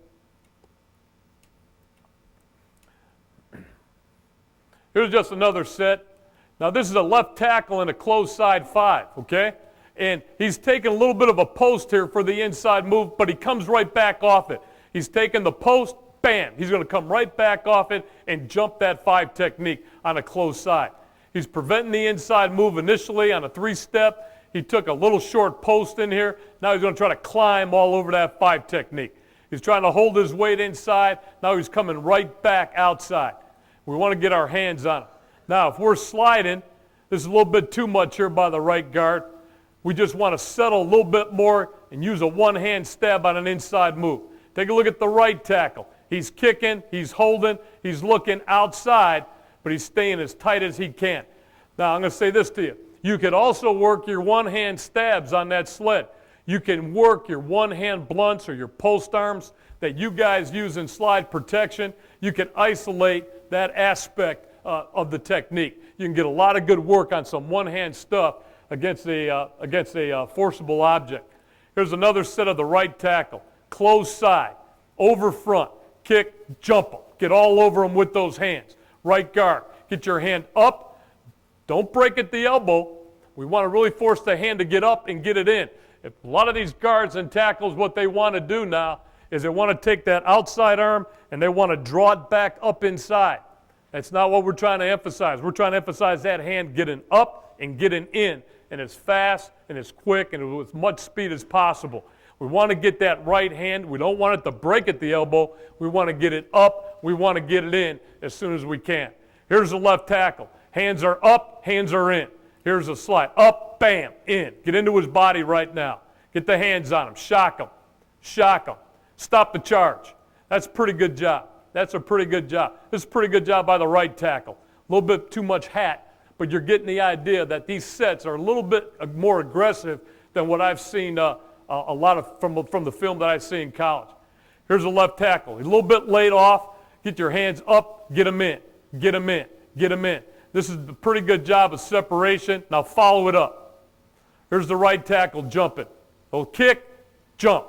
Here's just another set. Now this is a left tackle in a closed side 5, okay? And he's taking a little bit of a post here for the inside move, but he comes right back off it. He's taking the post, bam, he's going to come right back off it and jump that 5 technique on a closed side. He's preventing the inside move initially on a 3-step. He took a little short post in here. Now he's going to try to climb all over that 5 technique. He's trying to hold his weight inside. Now he's coming right back outside. We want to get our hands on him. Now if we're sliding, this is a little bit too much here by the right guard. We just want to settle a little bit more and use a one-hand stab on an inside move. Take a look at the right tackle. He's kicking, he's holding, he's looking outside, but he's staying as tight as he can. Now, I'm going to say this to you. You could also work your one-hand stabs on that sled. You can work your one-hand blunts or your post arms that you guys use in slide protection. You can isolate that aspect of the technique. You can get a lot of good work on some one-hand stuff against a forcible object. Here's another set of the right tackle. Close side, over front, kick, jump them. Get all over them with those hands. Right guard, get your hand up. Don't break at the elbow. We want to really force the hand to get up and get it in. If a lot of these guards and tackles, what they want to do now is they want to take that outside arm and they want to draw it back up inside. That's not what we're trying to emphasize. We're trying to emphasize that hand getting up and getting in, and as fast and as quick and with as much speed as possible. We want to get that right hand. We don't want it to break at the elbow. We want to get it up. We want to get it in as soon as we can. Here's the left tackle. Hands are up, hands are in. Here's a slide. Up, bam, in. Get into his body right now. Get the hands on him. Shock him. Shock him. Stop the charge. That's a pretty good job. That's a pretty good job. This is a pretty good job by the right tackle. A little bit too much hat, but you're getting the idea that these sets are a little bit more aggressive than what I've seen a lot of from the film that I see in college. Here's a left tackle. He's a little bit laid off. Get your hands up, get him in, get him in, get him in. This is a pretty good job of separation. Now follow it up. Here's the right tackle jumping. Little kick, jump.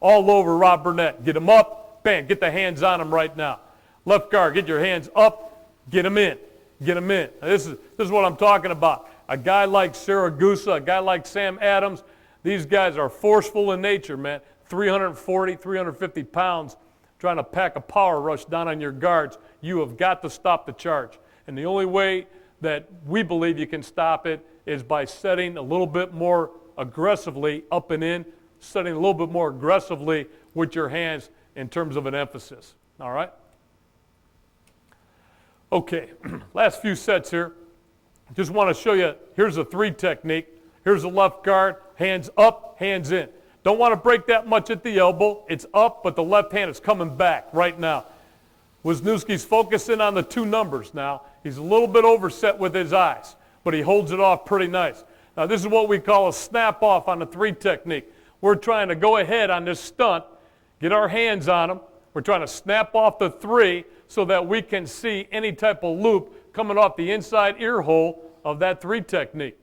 All over Rob Burnett. Get him up, bam, get the hands on him right now. Left guard, get your hands up, get him in, get him in. Now, this is what I'm talking about. A guy like Saragusa, a guy like Sam Adams, these guys are forceful in nature, man. 340, 350 pounds trying to pack a power rush down on your guards. You have got to stop the charge. And the only way that we believe you can stop it is by setting a little bit more aggressively up and in, setting a little bit more aggressively with your hands in terms of an emphasis. All right? Okay, last few sets here. Just want to show you, here's a 3 technique. Here's the left guard, hands up, hands in. Don't want to break that much at the elbow. It's up, but the left hand is coming back right now. Wisniewski's focusing on the 2 numbers now. He's a little bit overset with his eyes, but he holds it off pretty nice. Now, this is what we call a snap off on the 3 technique. We're trying to go ahead on this stunt, get our hands on him. We're trying to snap off the 3 so that we can see any type of loop coming off the inside ear hole of that 3 technique.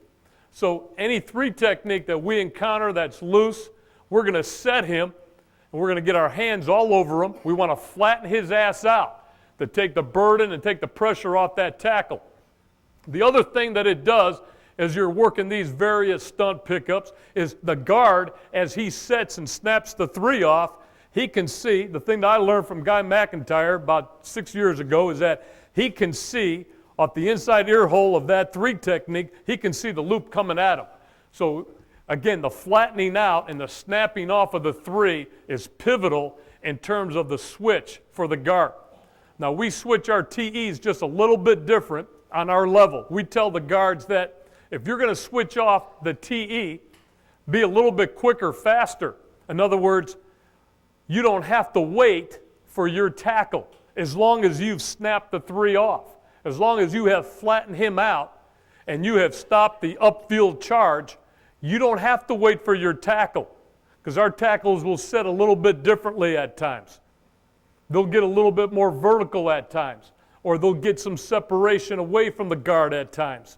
So any 3 technique that we encounter that's loose, we're going to set him, and we're going to get our hands all over him. We want to flatten his ass out to take the burden and take the pressure off that tackle. The other thing that it does as you're working these various stunt pickups is the guard, as he sets and snaps the 3 off, he can see, the thing that I learned from Guy McIntyre about 6 years ago is that he can see off the inside ear hole of that 3 technique, he can see the loop coming at him. So again, the flattening out and the snapping off of the 3 is pivotal in terms of the switch for the guard. Now, we switch our TEs just a little bit different on our level. We tell the guards that if you're going to switch off the TE, be a little bit quicker, faster. In other words, you don't have to wait for your tackle as long as you've snapped the 3 off. As long as you have flattened him out and you have stopped the upfield charge, you don't have to wait for your tackle, because our tackles will set a little bit differently at times. They'll get a little bit more vertical at times, or they'll get some separation away from the guard at times.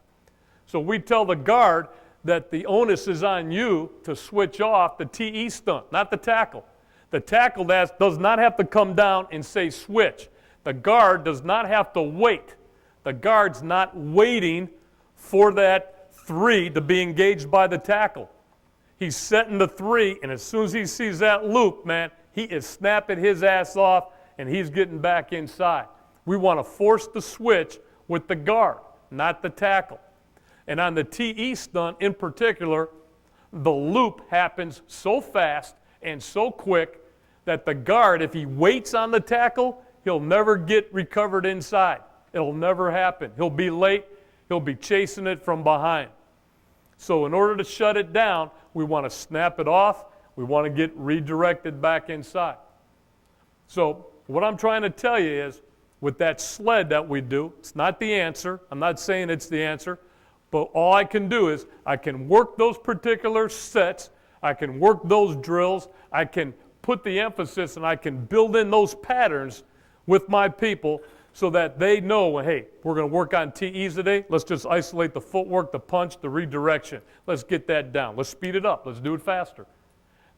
So we tell the guard that the onus is on you to switch off the TE stunt, not the tackle. The tackle does not have to come down and say switch. The guard does not have to wait. The guard's not waiting for that 3 to be engaged by the tackle. He's setting the 3, and as soon as he sees that loop, man, he is snapping his ass off, and he's getting back inside. We want to force the switch with the guard, not the tackle. And on the TE stunt in particular, the loop happens so fast and so quick that the guard, if he waits on the tackle, he'll never get recovered inside. It'll never happen. He'll be late. He'll be chasing it from behind. So in order to shut it down, we want to snap it off. We want to get redirected back inside. So what I'm trying to tell you is, with that sled that we do, it's not the answer. I'm not saying it's the answer. But all I can do is I can work those particular sets. I can work those drills. I can put the emphasis and I can build in those patterns with my people so that they know, hey, we're going to work on TEs today. Let's just isolate the footwork, the punch, the redirection. Let's get that down. Let's speed it up. Let's do it faster.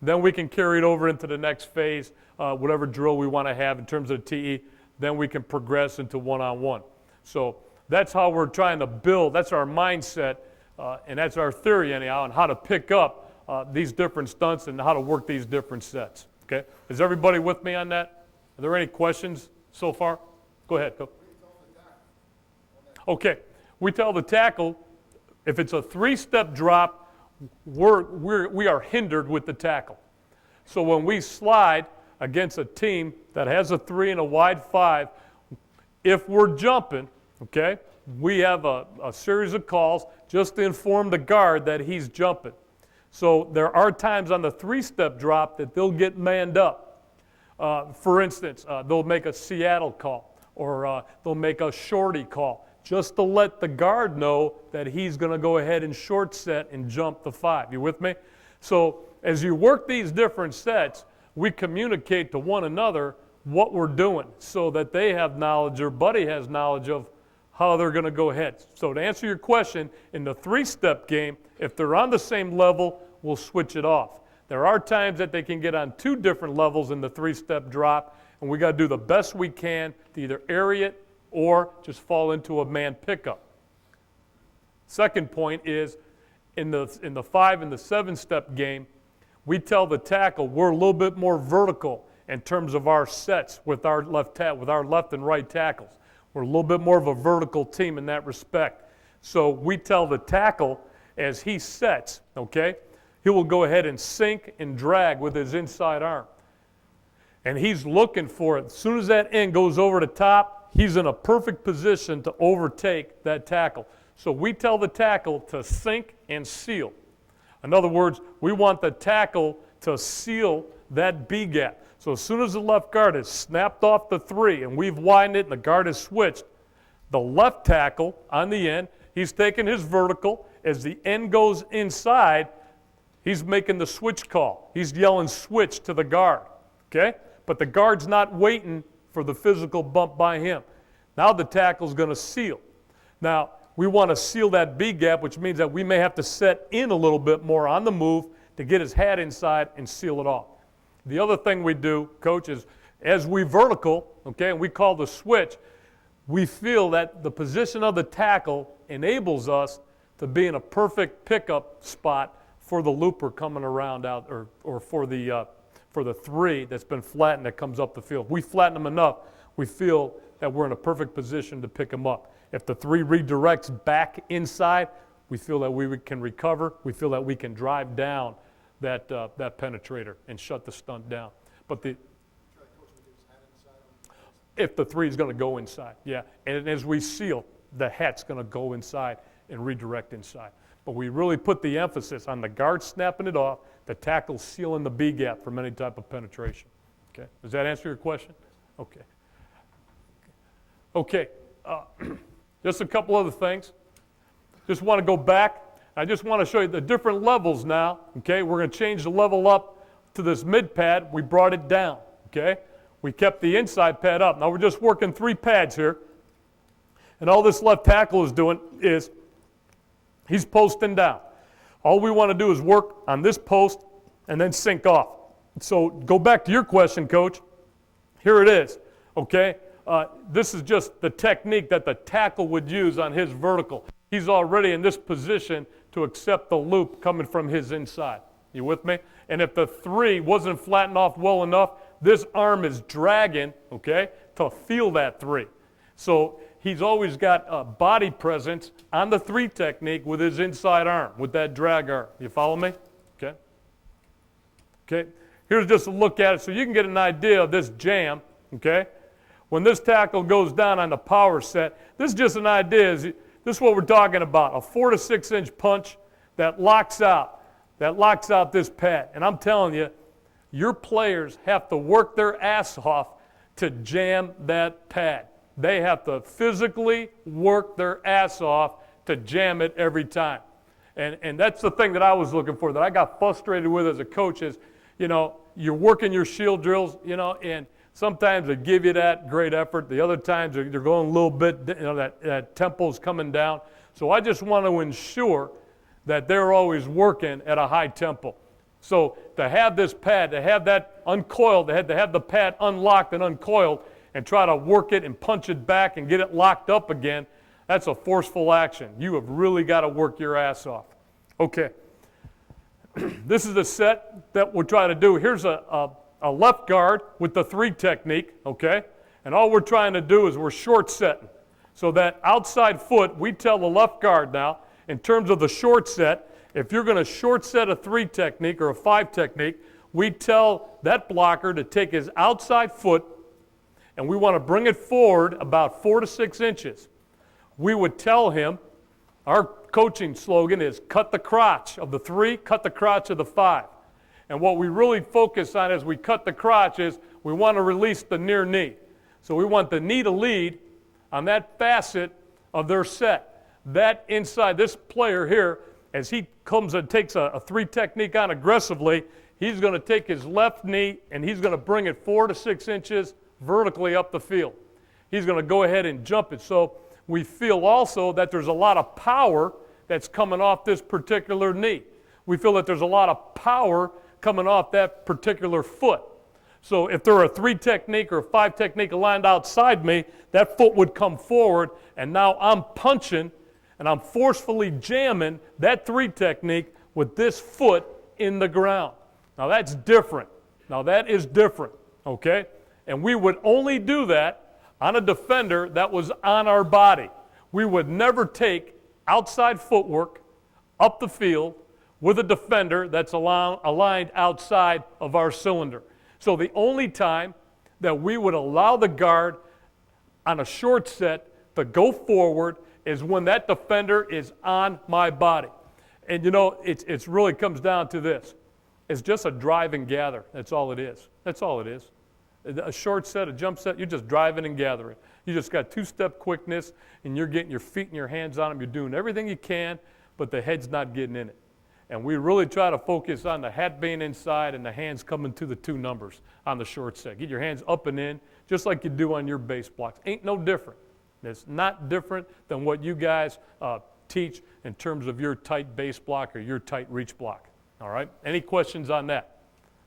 Then we can carry it over into the next phase, whatever drill we want to have in terms of TE. Then we can progress into one-on-one. So that's how we're trying to build. That's our mindset, and that's our theory anyhow, on how to pick up these different stunts and how to work these different sets. Okay? Is everybody with me on that? Are there any questions so far? Go ahead. Go. Okay. We tell the tackle, if it's a 3-step drop, we are hindered with the tackle. So when we slide against a team that has a 3 and a wide 5, if we're jumping, okay, we have a series of calls just to inform the guard that he's jumping. So there are times on the 3-step drop that they'll get manned up. For instance, they'll make a Seattle call, or they'll make a shorty call, just to let the guard know that he's going to go ahead and short set and jump the 5. You with me? So as you work these different sets, we communicate to one another what we're doing so that they have knowledge, or Buddy has knowledge of how they're going to go ahead. So to answer your question, in the three-step game, if they're on the same level, we'll switch it off. There are times that they can get on two different levels in the three-step drop, and we got to do the best we can to either area it or just fall into a man pickup. Second point is, in the 5 and the 7-step game, we tell the tackle we're a little bit more vertical in terms of our sets with our left and right tackles. We're a little bit more of a vertical team in that respect. So we tell the tackle as he sets, okay, he will go ahead and sink and drag with his inside arm. And he's looking for it. As soon as that end goes over the top, he's in a perfect position to overtake that tackle. So we tell the tackle to sink and seal. In other words, we want the tackle to seal that B gap. So as soon as the left guard has snapped off the 3 and we've widened it and the guard has switched, the left tackle on the end, he's taking his vertical. As the end goes inside, he's making the switch call. He's yelling switch to the guard, okay? But the guard's not waiting for the physical bump by him. Now the tackle's going to seal. Now, we want to seal that B gap, which means that we may have to set in a little bit more on the move to get his hat inside and seal it off. The other thing we do, Coach, is as we vertical, okay, and we call the switch, we feel that the position of the tackle enables us to be in a perfect pickup spot for the looper coming around out, or for the 3 that's been flattened that comes up the field. If we flatten them enough, we feel that we're in a perfect position to pick them up. If the 3 redirects back inside, we feel that we can recover. We feel that we can drive down that penetrator and shut the stunt down. But if the 3 is going to go inside, yeah. And as we seal, the hat's going to go inside and redirect inside. But we really put the emphasis on the guard snapping it off, the tackle sealing the B gap from any type of penetration. Okay, does that answer your question? Okay. Okay, just a couple other things. Just want to go back. I just want to show you the different levels now. Okay, we're going to change the level up to this mid pad. We brought it down. Okay, we kept the inside pad up. Now we're just working 3 pads here. And all this left tackle is doing is he's posting down. All we want to do is work on this post and then sink off. So go back to your question, Coach. Here it is, okay? This is just the technique that the tackle would use on his vertical. He's already in this position to accept the loop coming from his inside. You with me? And if the 3 wasn't flattened off well enough, this arm is dragging, okay, to feel that 3. So he's always got a body presence on the 3 technique with his inside arm, with that drag arm. You follow me? Okay. Okay. Here's just a look at it so you can get an idea of this jam, okay? When this tackle goes down on the power set, this is just an idea. This is what we're talking about, a 4 to 6 inch punch that locks out this pad. And I'm telling you, your players have to work their ass off to jam that pad. They have to physically work their ass off to jam it every time. And that's the thing that I was looking for, that I got frustrated with as a coach is, you know, you're working your shield drills, you know, and sometimes they give you that great effort. The other times they're going a little bit, you know, that tempo's coming down. So I just want to ensure that they're always working at a high tempo. So to have this pad, to have that uncoiled, to have the pad unlocked and uncoiled and try to work it and punch it back and get it locked up again, that's a forceful action. You have really got to work your ass off. Okay. This is the set that we're trying to do. Here's a left guard with the 3 technique, okay? And all we're trying to do is we're short setting. So that outside foot, we tell the left guard now, in terms of the short set, if you're going to short set a 3 technique or a 5 technique, we tell that blocker to take his outside foot and we want to bring it forward about 4 to 6 inches. We would tell him, our coaching slogan is cut the crotch of the 3, cut the crotch of the 5. And what we really focus on as we cut the crotch is we want to release the near knee. So we want the knee to lead on that facet of their set. That inside, this player here, as he comes and takes a three technique on aggressively, he's going to take his left knee and he's going to bring it 4 to 6 inches vertically up the field. He's going to go ahead and jump it. So we feel also that there's a lot of power that's coming off this particular knee. We feel that there's a lot of power coming off that particular foot. So if there were a 3 technique or a 5 technique aligned outside me, that foot would come forward, and now I'm punching and I'm forcefully jamming that 3 technique with this foot in the ground. Now that's different. Now that is different, okay? And we would only do that on a defender that was on our body. We would never take outside footwork up the field with a defender that's aligned outside of our cylinder. So the only time that we would allow the guard on a short set to go forward is when that defender is on my body. And you know, it really comes down to this. It's just a drive and gather. That's all it is. That's all it is. A short set, a jump set, you're just driving and gathering. You just got 2-step quickness, and you're getting your feet and your hands on them. You're doing everything you can, but the head's not getting in it. And we really try to focus on the hat being inside and the hands coming to the 2 numbers on the short set. Get your hands up and in, just like you do on your base blocks. Ain't no different. It's not different than what you guys teach in terms of your tight base block or your tight reach block. All right? Any questions on that?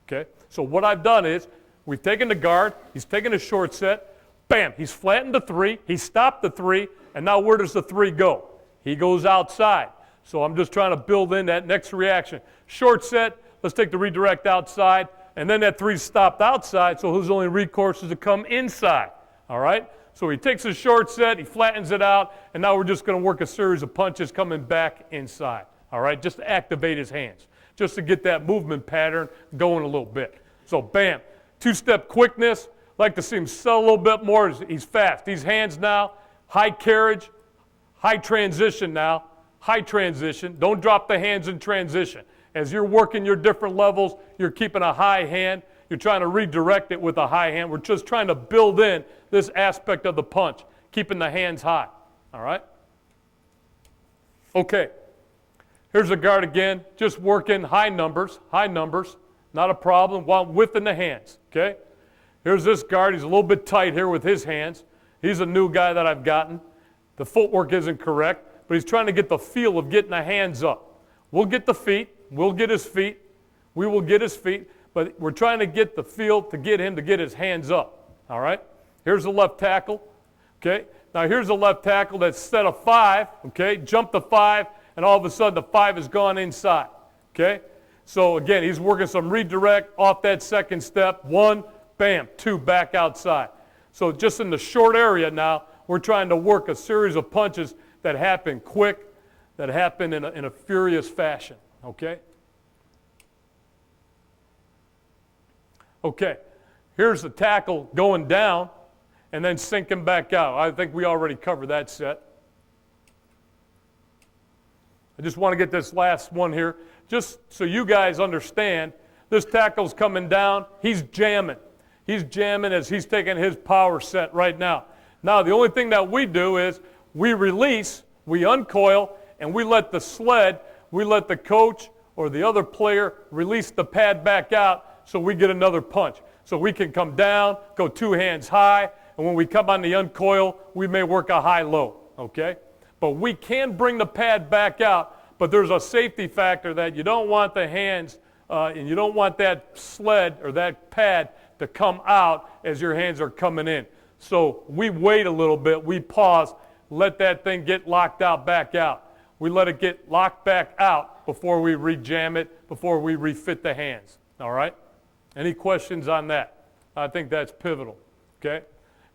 Okay? So what I've done is we've taken the guard, he's taken a short set, bam, he's flattened the 3, he stopped the 3, and now where does the 3 go? He goes outside. So I'm just trying to build in that next reaction. Short set, let's take the redirect outside, and then that 3 stopped outside, so his only recourse is to come inside, all right? So he takes a short set, he flattens it out, and now we're just going to work a series of punches coming back inside, all right, just to activate his hands, just to get that movement pattern going a little bit. So bam, 2-step quickness, like to see him sell a little bit more. He's fast. These hands now, high carriage, high transition now. High transition. Don't drop the hands in transition. As you're working your different levels, you're keeping a high hand. You're trying to redirect it with a high hand. We're just trying to build in this aspect of the punch, keeping the hands high. All right? Okay. Here's the guard again, just working high numbers, not a problem, while within the hands, okay? Here's this guard. He's a little bit tight here with his hands. He's a new guy that I've gotten. The footwork isn't correct, but he's trying to get the feel of getting the hands up. We'll get the feet. We'll get his feet. We will get his feet, but we're trying to get the feel to get him to get his hands up, all right? Here's the left tackle, okay? Now here's the left tackle that's set of 5, okay? Jump the 5, and all of a sudden the 5 has gone inside, okay? So again, he's working some redirect off that second step. 1, bam, 2, back outside. So just in the short area now, we're trying to work a series of punches that happen quick, that happen in a furious fashion, okay? Okay, here's the tackle going down and then sinking back out. I think we already covered that set. I just want to get this last one here, just so you guys understand, this tackle's coming down, he's jamming. He's jamming as he's taking his power set right now. Now, the only thing that we do is we release, we uncoil, and we let the sled, we let the coach or the other player release the pad back out so we get another punch. So we can come down, go 2 hands high, and when we come on the uncoil, we may work a high-low, okay? But we can bring the pad back out, but there's a safety factor that you don't want the hands and you don't want that sled or that pad to come out as your hands are coming in. So we wait a little bit, we pause, let that thing get locked out back out. We let it get locked back out before we re-jam it, before we refit the hands, all right? Any questions on that? I think that's pivotal, okay?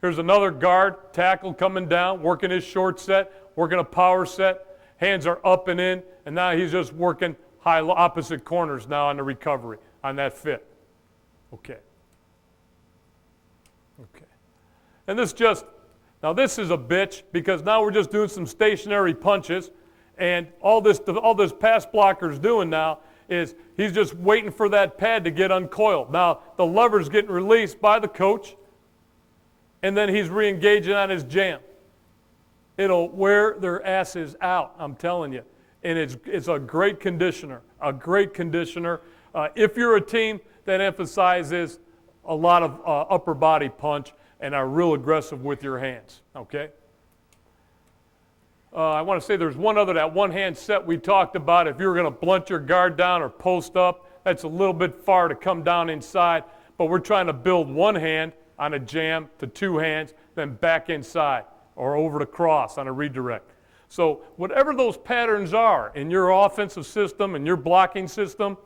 Here's another guard, tackle coming down, working his short set, working a power set. Hands are up and in, and now he's just working high opposite corners now on the recovery, on that fit. Okay. Okay. And this just, now this is a bitch because now we're just doing some stationary punches, and all this pass blocker's doing now is he's just waiting for that pad to get uncoiled. Now the lever's getting released by the coach, and then he's re-engaging on his jam. It'll wear their asses out, I'm telling you. and it's a great conditioner, a great conditioner. If you're a team that emphasizes a lot of upper body punch and are real aggressive with your hands, okay? I want to say there's one other, that one-hand set we talked about. If you were going to blunt your guard down or post up, that's a little bit far to come down inside, but we're trying to build one hand on a jam to two hands, then back inside or over to cross on a redirect. So whatever those patterns are in your offensive system and your blocking system,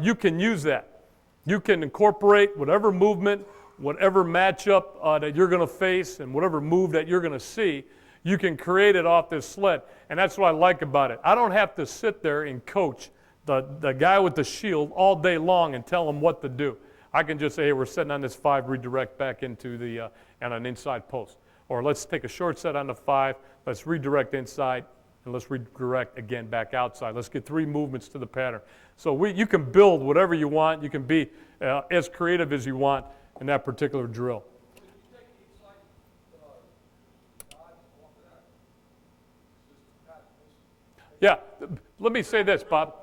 you can use that. You can incorporate whatever movement, whatever matchup that you're going to face and whatever move that you're going to see, you can create it off this sled. And that's what I like about it. I don't have to sit there and coach the guy with the shield all day long and tell him what to do. I can just say, hey, we're setting on this 5, redirect back into the on an inside post. Or let's take a short set on the 5, let's redirect inside, and let's redirect again back outside. Let's get 3 movements to the pattern. So you can build whatever you want. You can be as creative as you want in that particular drill. Yeah, let me say this, Bob.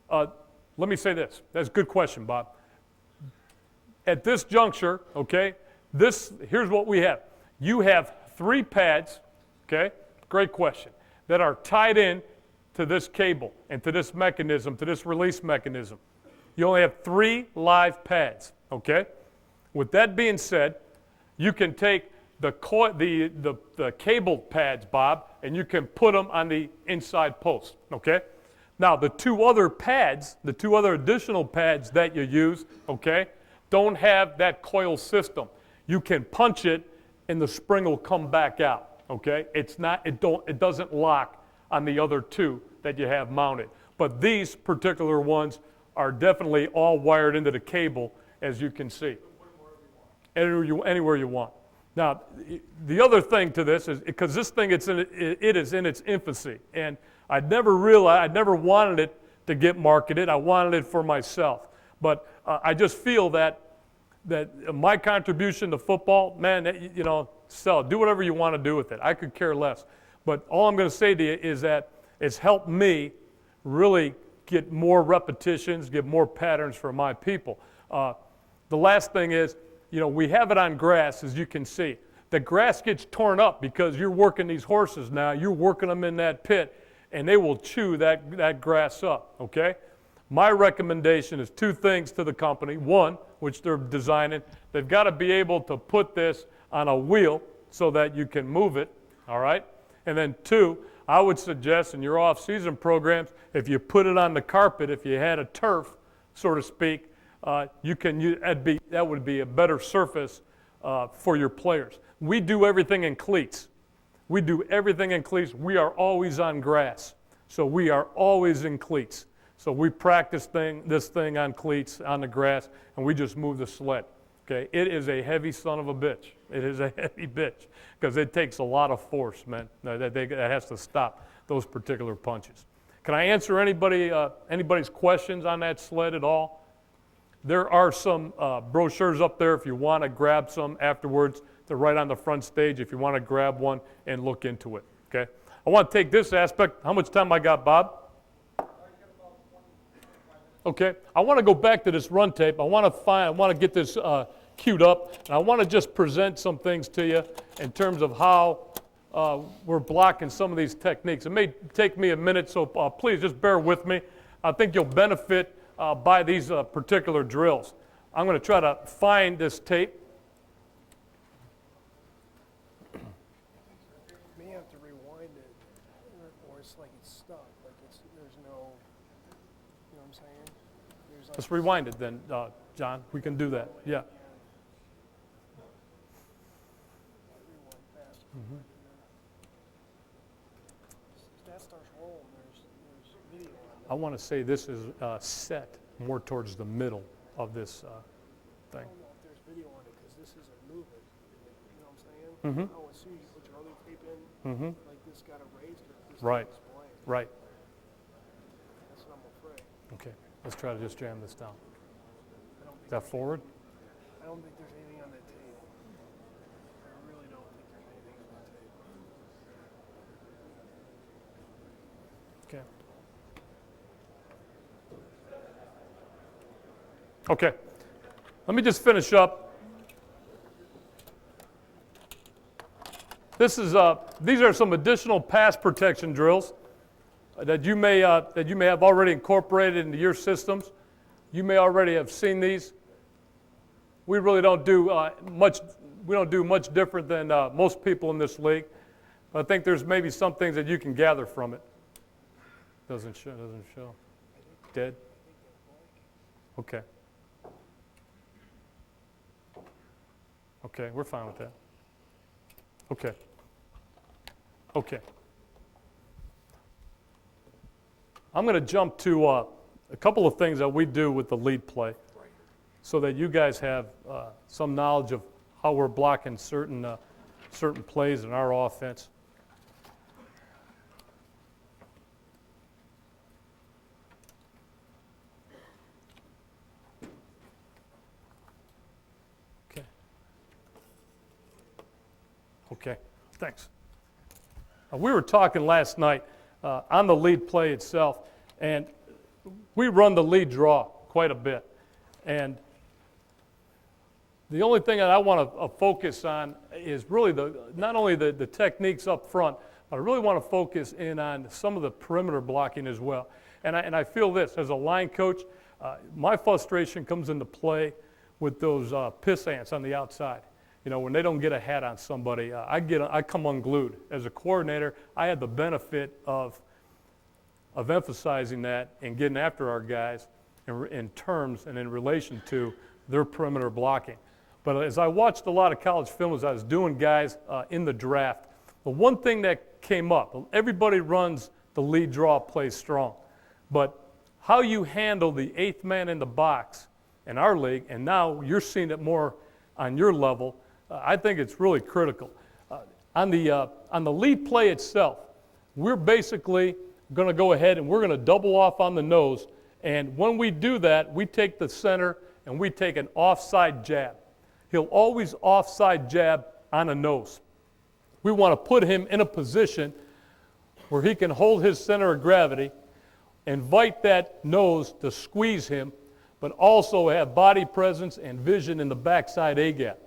Let me say this. That's a good question, Bob. At this juncture, okay, here's what we have. You have 3 pads, okay, great question, that are tied in to this cable and to this mechanism, to this release mechanism. You only have 3 live pads, okay? With that being said, you can take the cable pads, Bob, and you can put them on the inside post, okay? Now, the 2 other pads, the 2 other additional pads that you use, okay, don't have that coil system. You can punch it and the spring will come back out, okay? It doesn't lock on the other 2 that you have mounted. But these particular ones are definitely all wired into the cable, as you can see. Anywhere you want. Now, the other thing to this is, because this thing, it is in its infancy, and I never wanted it to get marketed. I wanted it for myself. But I just feel that my contribution to football, man, sell it. Do whatever you want to do with it. I could care less. But all I'm going to say to you is that it's helped me really get more repetitions, get more patterns for my people. The last thing is, we have it on grass, as you can see. The grass gets torn up because you're working these horses now. You're working them in that pit, and they will chew that grass up, okay? My recommendation is 2 things to the company. 1, which they're designing, they've got to be able to put this on a wheel so that you can move it, all right? And then 2, I would suggest in your off-season programs, if you put it on the carpet, if you had a turf, so to speak, that would be a better surface for your players. We do everything in cleats. We do everything in cleats. We are always on grass, so we are always in cleats. So we practice this thing on cleats, on the grass, and we just move the sled. Okay, it is a heavy son of a bitch. It is a heavy bitch because it takes a lot of force, man. That has to stop those particular punches. Can I answer anybody's questions on that sled at all? There are some brochures up there if you want to grab some afterwards. They're right on the front stage if you want to grab one and look into it. Okay. I want to take this aspect. How much time I got, Bob? Okay. I want to go back to this run tape. I want to get this queued up, and I want to just present some things to you in terms of how we're blocking some of these techniques. It may take me a minute, so please just bear with me. I think you'll benefit by these particular drills. I'm going to try to find this tape. You may have to rewind it, or it's like it's stuck. Like there's no, you know what I'm saying? Let's rewind it then, John. We can do that. Yeah. Rewind faster. That starts rolling. There's video on that. I want to say this is set more towards the middle of this thing. I don't know if there's video on it because this isn't moving. You know what I'm saying? Oh, as soon as you put your other tape in, like this got erased or this Right. is blank. Right. That's what I'm afraid. Okay. Let's try to just jam this down. I don't Is think that forward? I don't think there's anything on that tape. I really don't think there's anything on that tape. Okay. Okay. Let me just finish up. These are some additional pass protection drills that you may have already incorporated into your systems. You may already have seen these. We really don't do much. We don't do much different than most people in this league. But I think there's maybe some things that you can gather from it. Doesn't show. Dead. Okay. Okay, we're fine with that. Okay. Okay. I'm going to jump to a couple of things that we do with the lead play so that you guys have some knowledge of how we're blocking certain plays in our offense. Okay. Okay, thanks. We were talking last night on the lead play itself, and we run the lead draw quite a bit. And the only thing that I want to focus on is really not only the techniques up front, but I really want to focus in on some of the perimeter blocking as well. And I feel this, as a line coach, my frustration comes into play with those piss ants on the outside. You know, when they don't get a hat on somebody, I come unglued. As a coordinator, I had the benefit of emphasizing that and getting after our guys in terms and in relation to their perimeter blocking. But as I watched a lot of college film as I was doing guys in the draft, the one thing that came up, everybody runs the lead draw play strong, but how you handle the eighth man in the box in our league, and now you're seeing it more on your level, I think it's really critical. On the lead play itself, we're basically going to go ahead and we're going to double off on the nose, and when we do that, we take the center and we take an offside jab. He'll always offside jab on a nose. We want to put him in a position where he can hold his center of gravity, invite that nose to squeeze him, but also have body presence and vision in the backside A-gap.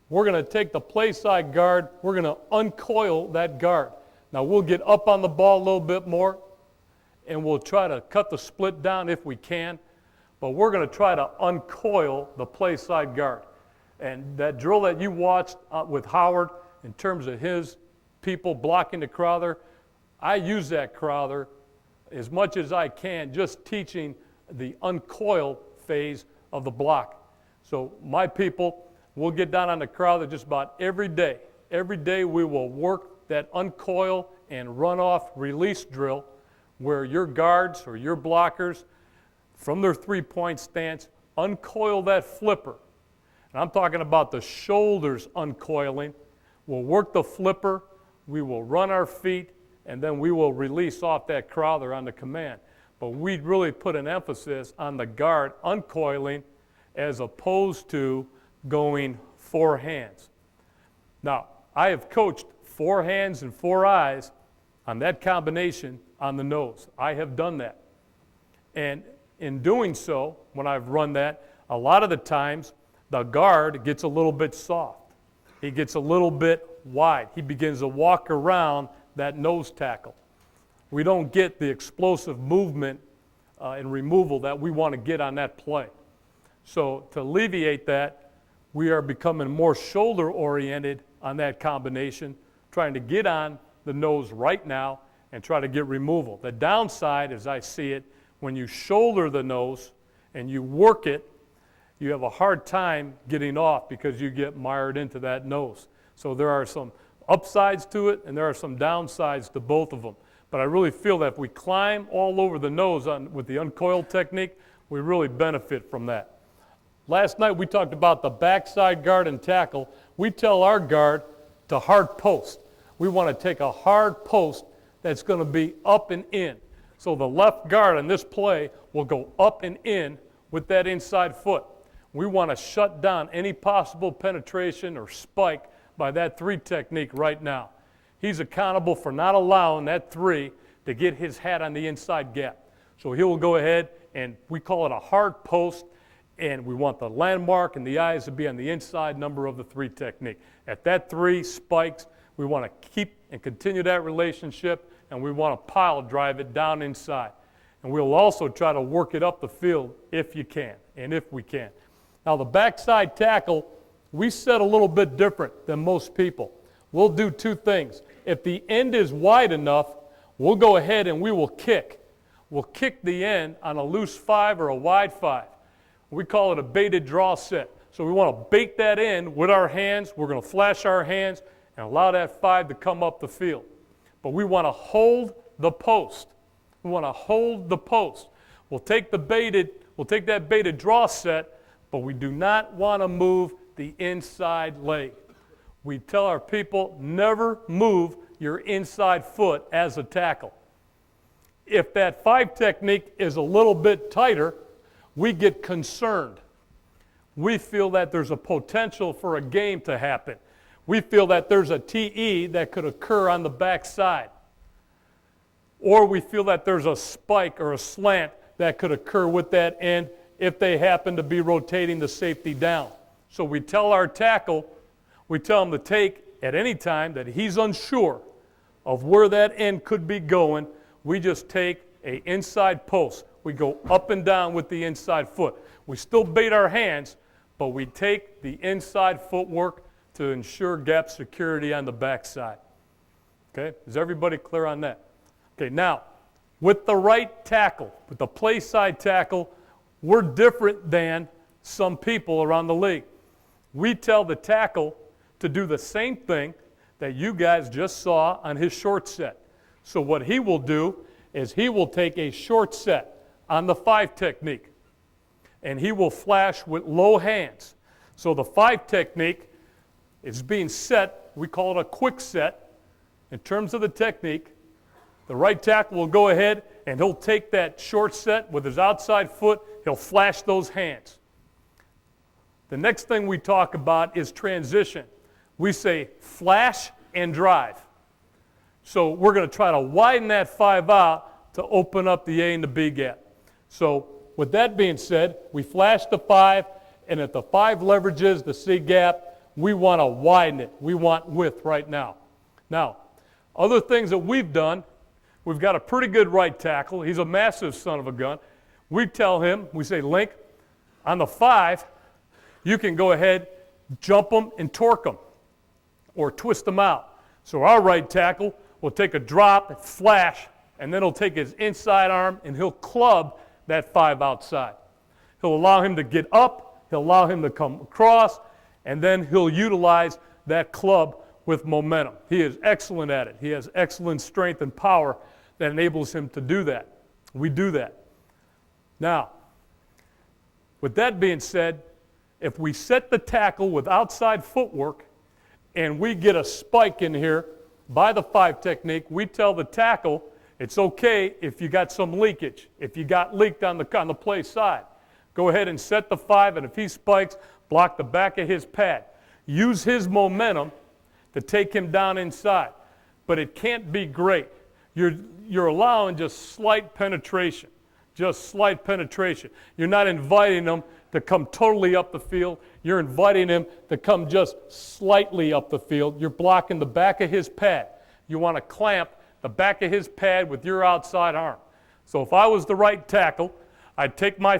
We're going to take the play side guard, we're going to uncoil that guard. Now we'll get up on the ball a little bit more, and we'll try to cut the split down if we can, but we're going to try to uncoil the play side guard. And that drill that you watched with Howard in terms of his people blocking the Crowther, I use that Crowther as much as I can, just teaching the uncoil phase of the block. So my people will get down on the Crowther just about every day. Every day we will work that uncoil and run off release drill where your guards or your blockers from their three-point stance uncoil that flipper. And I'm talking about the shoulders uncoiling. We'll work the flipper, we will run our feet, and then we will release off that Crowther on the command. But we really put an emphasis on the guard uncoiling as opposed to going four hands. Now, I have coached four hands and four eyes on that combination on the nose. I have done that. And in doing so, when I've run that, a lot of the times the guard gets a little bit soft. He gets a little bit wide. He begins to walk around that nose tackle. We don't get the explosive movement and removal that we want to get on that play. So to alleviate that, we are becoming more shoulder-oriented on that combination, trying to get on the nose right now and try to get removal. The downside, as I see it, when you shoulder the nose and you work it, you have a hard time getting off because you get mired into that nose. So there are some upsides to it and there are some downsides to both of them. But I really feel that if we climb all over the nose with the uncoiled technique, we really benefit from that. Last night we talked about the backside guard and tackle. We tell our guard to hard post. We want to take a hard post that's going to be up and in. So the left guard on this play will go up and in with that inside foot. We want to shut down any possible penetration or spike by that three technique right now. He's accountable for not allowing that three to get his hat on the inside gap. So he will go ahead, and we call it a hard post, and we want the landmark and the eyes to be on the inside number of the 3 technique. At that 3 spikes, we want to keep and continue that relationship, and we want to pile drive it down inside. And we'll also try to work it up the field if you can, and if we can. Now the backside tackle, we set a little bit different than most people. We'll do 2 things. If the end is wide enough, we'll go ahead and we will kick. We'll kick the end on a loose 5 or a wide 5. We call it a baited draw set. So we want to bait that in with our hands. We're going to flash our hands and allow that 5 to come up the field. But we want to hold the post. We want to hold the post. We'll take that baited draw set, but we do not want to move the inside leg. We tell our people, never move your inside foot as a tackle. If that 5 technique is a little bit tighter, we get concerned. We feel that there's a potential for a game to happen. We feel that there's a TE that could occur on the backside. Or we feel that there's a spike or a slant that could occur with that end if they happen to be rotating the safety down. So we tell our tackle, we tell him to take at any time that he's unsure of where that end could be going, we just take an inside post. We go up and down with the inside foot. We still bait our hands, but we take the inside footwork to ensure gap security on the backside. Okay, is everybody clear on that? Okay, now, with the right tackle, with the play side tackle, we're different than some people around the league. We tell the tackle to do the same thing that you guys just saw on his short set. So what he will do is he will take a short set on the 5 technique, and he will flash with low hands. So the 5 technique is being set, we call it a quick set. In terms of the technique, the right tackle will go ahead and he'll take that short set with his outside foot, he'll flash those hands. The next thing we talk about is transition. We say flash and drive. So we're going to try to widen that 5 out to open up the A and the B gap. So with that being said, we flash the 5, and if the 5 leverages the C gap, we want to widen it. We want width right now. Now, other things that we've done, we've got a pretty good right tackle. He's a massive son of a gun. We tell him, we say, Link, on the 5, you can go ahead, jump him and torque him or twist him out. So our right tackle will take a drop and flash, and then he'll take his inside arm and he'll club that 5 outside. He'll allow him to get up, he'll allow him to come across, and then he'll utilize that club with momentum. He is excellent at it. He has excellent strength and power that enables him to do that. We do that. Now, with that being said, if we set the tackle with outside footwork and we get a spike in here by the 5 technique, we tell the tackle it's okay if you got some leakage, if you got leaked on the play side. Go ahead and set the 5, and if he spikes, block the back of his pad. Use his momentum to take him down inside. But it can't be great. You're allowing just slight penetration. Just slight penetration. You're not inviting him to come totally up the field. You're inviting him to come just slightly up the field. You're blocking the back of his pad. You want to clamp the back of his pad with your outside arm. So if I was the right tackle, I'd take my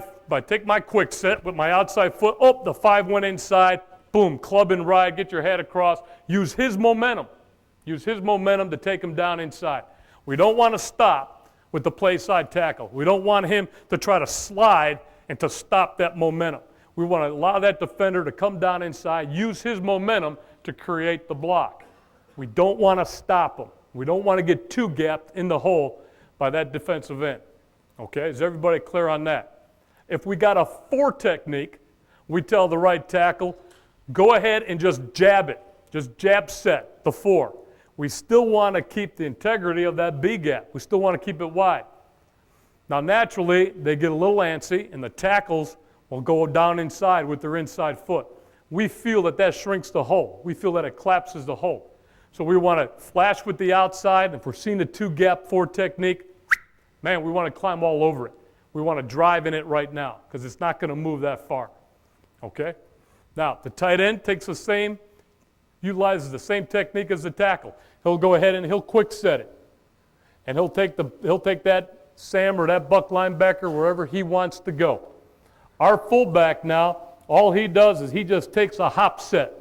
quick set with my outside foot. Oh, the 5 went inside. Boom, club and ride, get your head across. Use his momentum. Use his momentum to take him down inside. We don't want to stop with the play side tackle. We don't want him to try to slide and to stop that momentum. We want to allow that defender to come down inside, use his momentum to create the block. We don't want to stop him. We don't want to get too gapped in the hole by that defensive end. Okay, is everybody clear on that? If we got a 4 technique, we tell the right tackle, go ahead and just jab it. Just jab set, the 4. We still want to keep the integrity of that B gap. We still want to keep it wide. Now naturally, they get a little antsy, and the tackles will go down inside with their inside foot. We feel that shrinks the hole. We feel that it collapses the hole. So we want to flash with the outside. If we're seeing the 2-gap 4 technique, man, we want to climb all over it. We want to drive in it right now because it's not going to move that far. Okay? Now, the tight end utilizes the same technique as the tackle. He'll go ahead and he'll quick set it. And he'll take that Sam or that Buck linebacker wherever he wants to go. Our fullback now, all he does is he just takes a hop set.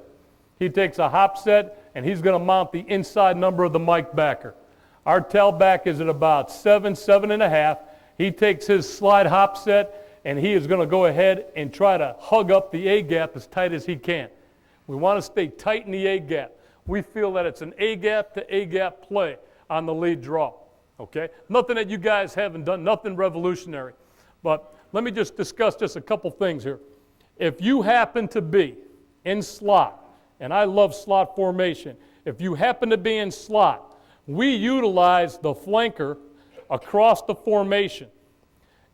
He takes a hop set, and he's going to mount the inside number of the Mike backer. Our tailback is at about 7.5. He takes his slide hop set, and he is going to go ahead and try to hug up the A-gap as tight as he can. We want to stay tight in the A-gap. We feel that it's an A-gap to A-gap play on the lead draw. Okay? Nothing that you guys haven't done, nothing revolutionary. But let me just discuss just a couple things here. If you happen to be in slot, and I love slot formation, if you happen to be in slot, we utilize the flanker across the formation.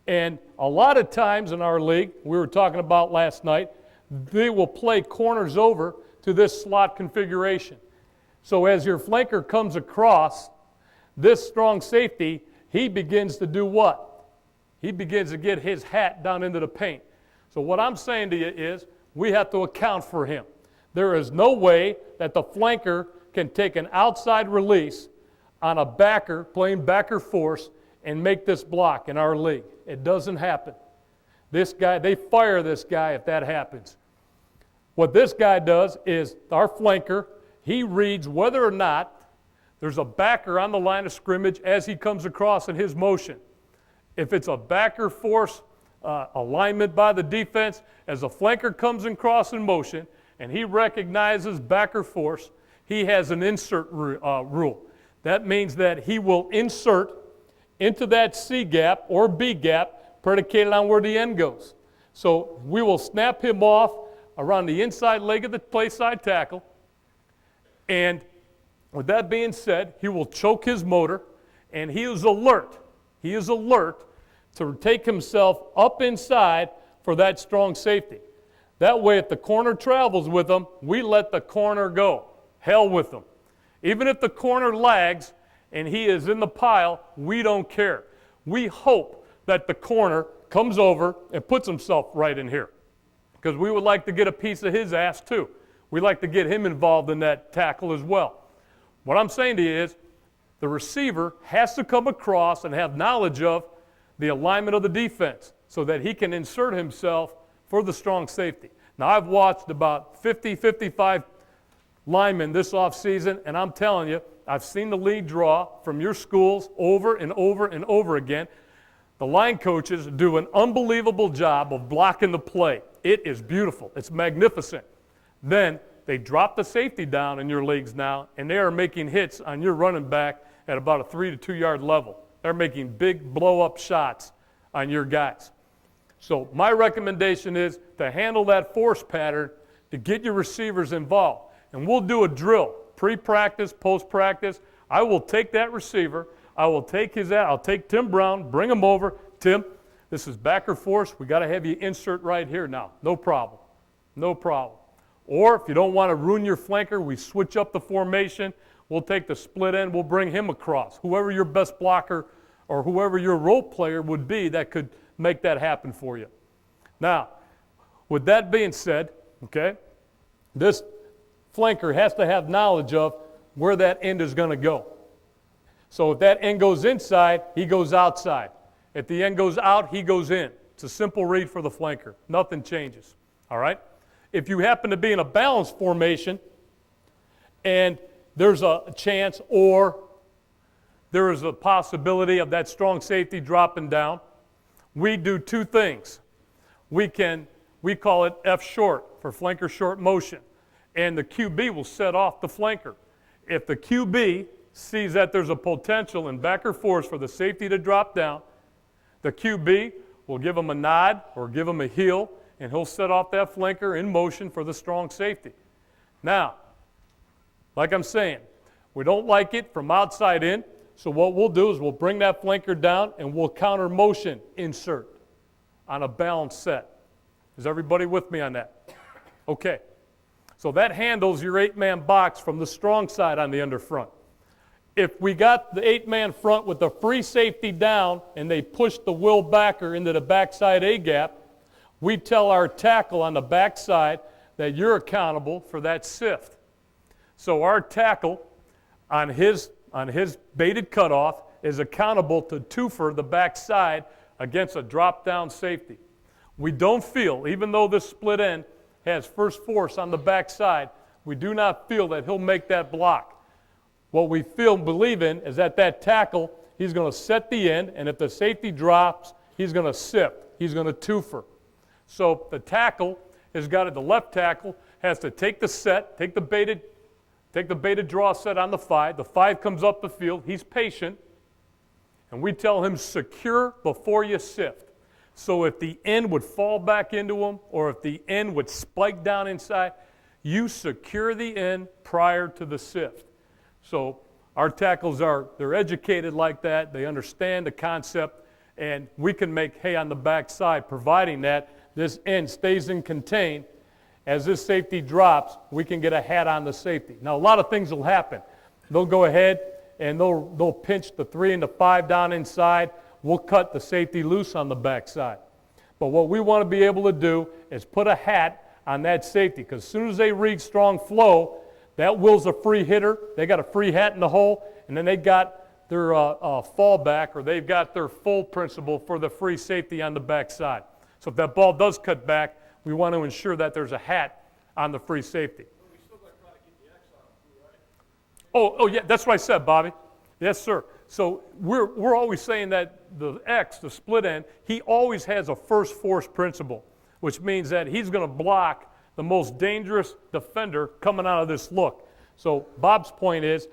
And a lot of times in our league, we were talking about last night, they will play corners over to this slot configuration. So as your flanker comes across, this strong safety, he begins to do what? He begins to get his hat down into the paint. So what I'm saying to you is we have to account for him. There is no way that the flanker can take an outside release on a backer playing backer force and make this block in our league. It doesn't happen. This guy, they fire this guy if that happens. What this guy does is our flanker, he reads whether or not there's a backer on the line of scrimmage as he comes across in his motion. If it's a backer force alignment by the defense, as a flanker comes across in motion and he recognizes backer force, he has an insert rule. That means that he will insert into that C gap or B gap predicated on where the end goes. So we will snap him off around the inside leg of the play side tackle, and with that being said, he will choke his motor, and he is alert. He is alert to take himself up inside for that strong safety. That way, if the corner travels with him, we let the corner go. Hell with him. Even if the corner lags and he is in the pile, we don't care. We hope that the corner comes over and puts himself right in here, because we would like to get a piece of his ass too. We like to get him involved in that tackle as well. What I'm saying to you is the receiver has to come across and have knowledge of the alignment of the defense so that he can insert himself for the strong safety. Now, I've watched about 50, 55 linemen this offseason, and I'm telling you, I've seen the lead draw from your schools over and over and over again. The line coaches do an unbelievable job of blocking the play. It is beautiful. It's magnificent. Then they drop the safety down in your leagues now, and they are making hits on your running back at about a 3 to 2 yard level. They're making big blow-up shots on your guys. So my recommendation is to handle that force pattern to get your receivers involved. And we'll do a drill, pre-practice, post-practice. I will take that receiver. I'll take Tim Brown, bring him over. Tim, this is backer force. We got to have you insert right here now. No problem. No problem. Or if you don't want to ruin your flanker, we switch up the formation. We'll take the split end. We'll bring him across. Whoever your best blocker or whoever your role player would be that could make that happen for you. Now, with that being said, okay, this flanker has to have knowledge of where that end is going to go. So if that end goes inside, he goes outside. If the end goes out, he goes in. It's a simple read for the flanker. Nothing changes. All right? If you happen to be in a balanced formation and there's a chance or there is a possibility of that strong safety dropping down, we do two things. We call it F short for flanker short motion, and the QB will set off the flanker. If the QB sees that there's a potential in backer force for the safety to drop down, the QB will give him a nod or give him a heel, and he'll set off that flanker in motion for the strong safety. Now, like I'm saying, we don't like it from outside in, so what we'll do is we'll bring that flanker down and we'll counter motion insert on a balanced set. Is everybody with me on that? Okay. So So that handles your 8-man box from the strong side on the under front. If we got the 8-man front with the free safety down and they push the will backer into the backside A-gap, we tell our tackle on the backside that you're accountable for that sift. So our tackle on his baited cutoff is accountable to twofer the backside against a drop-down safety. We don't feel, even though this split end has first force on the backside, we do not feel that he'll make that block. What we feel and believe in is that tackle, he's going to set the end, and if the safety drops, he's going to sift. He's going to twofer. So the tackle has got it, the left tackle has to take the set, take the baited draw set on the 5. The 5 comes up the field. He's patient. And we tell him secure before you sift. So if the end would fall back into him or if the end would spike down inside, you secure the end prior to the sift. So our tackles they're educated like that. They understand the concept. And we can make hay on the backside, providing that this end stays in contain. As this safety drops, we can get a hat on the safety. Now, a lot of things will happen. They'll go ahead and they'll pinch the 3 and the 5 down inside. We'll cut the safety loose on the backside. But what we want to be able to do is put a hat on that safety, because as soon as they read strong flow, that will's a free hitter. They got a free hat in the hole, and then they got their fallback, or they've got their full principle for the free safety on the backside. So if that ball does cut back, we want to ensure that there's a hat on the free safety. We still got to try to get the X on too, right? Oh, yeah, that's what I said, Bobby. Yes, sir. So we're always saying that the X, the split end, he always has a first force principle, which means that he's going to block the most dangerous defender coming out of this look. So Bob's point is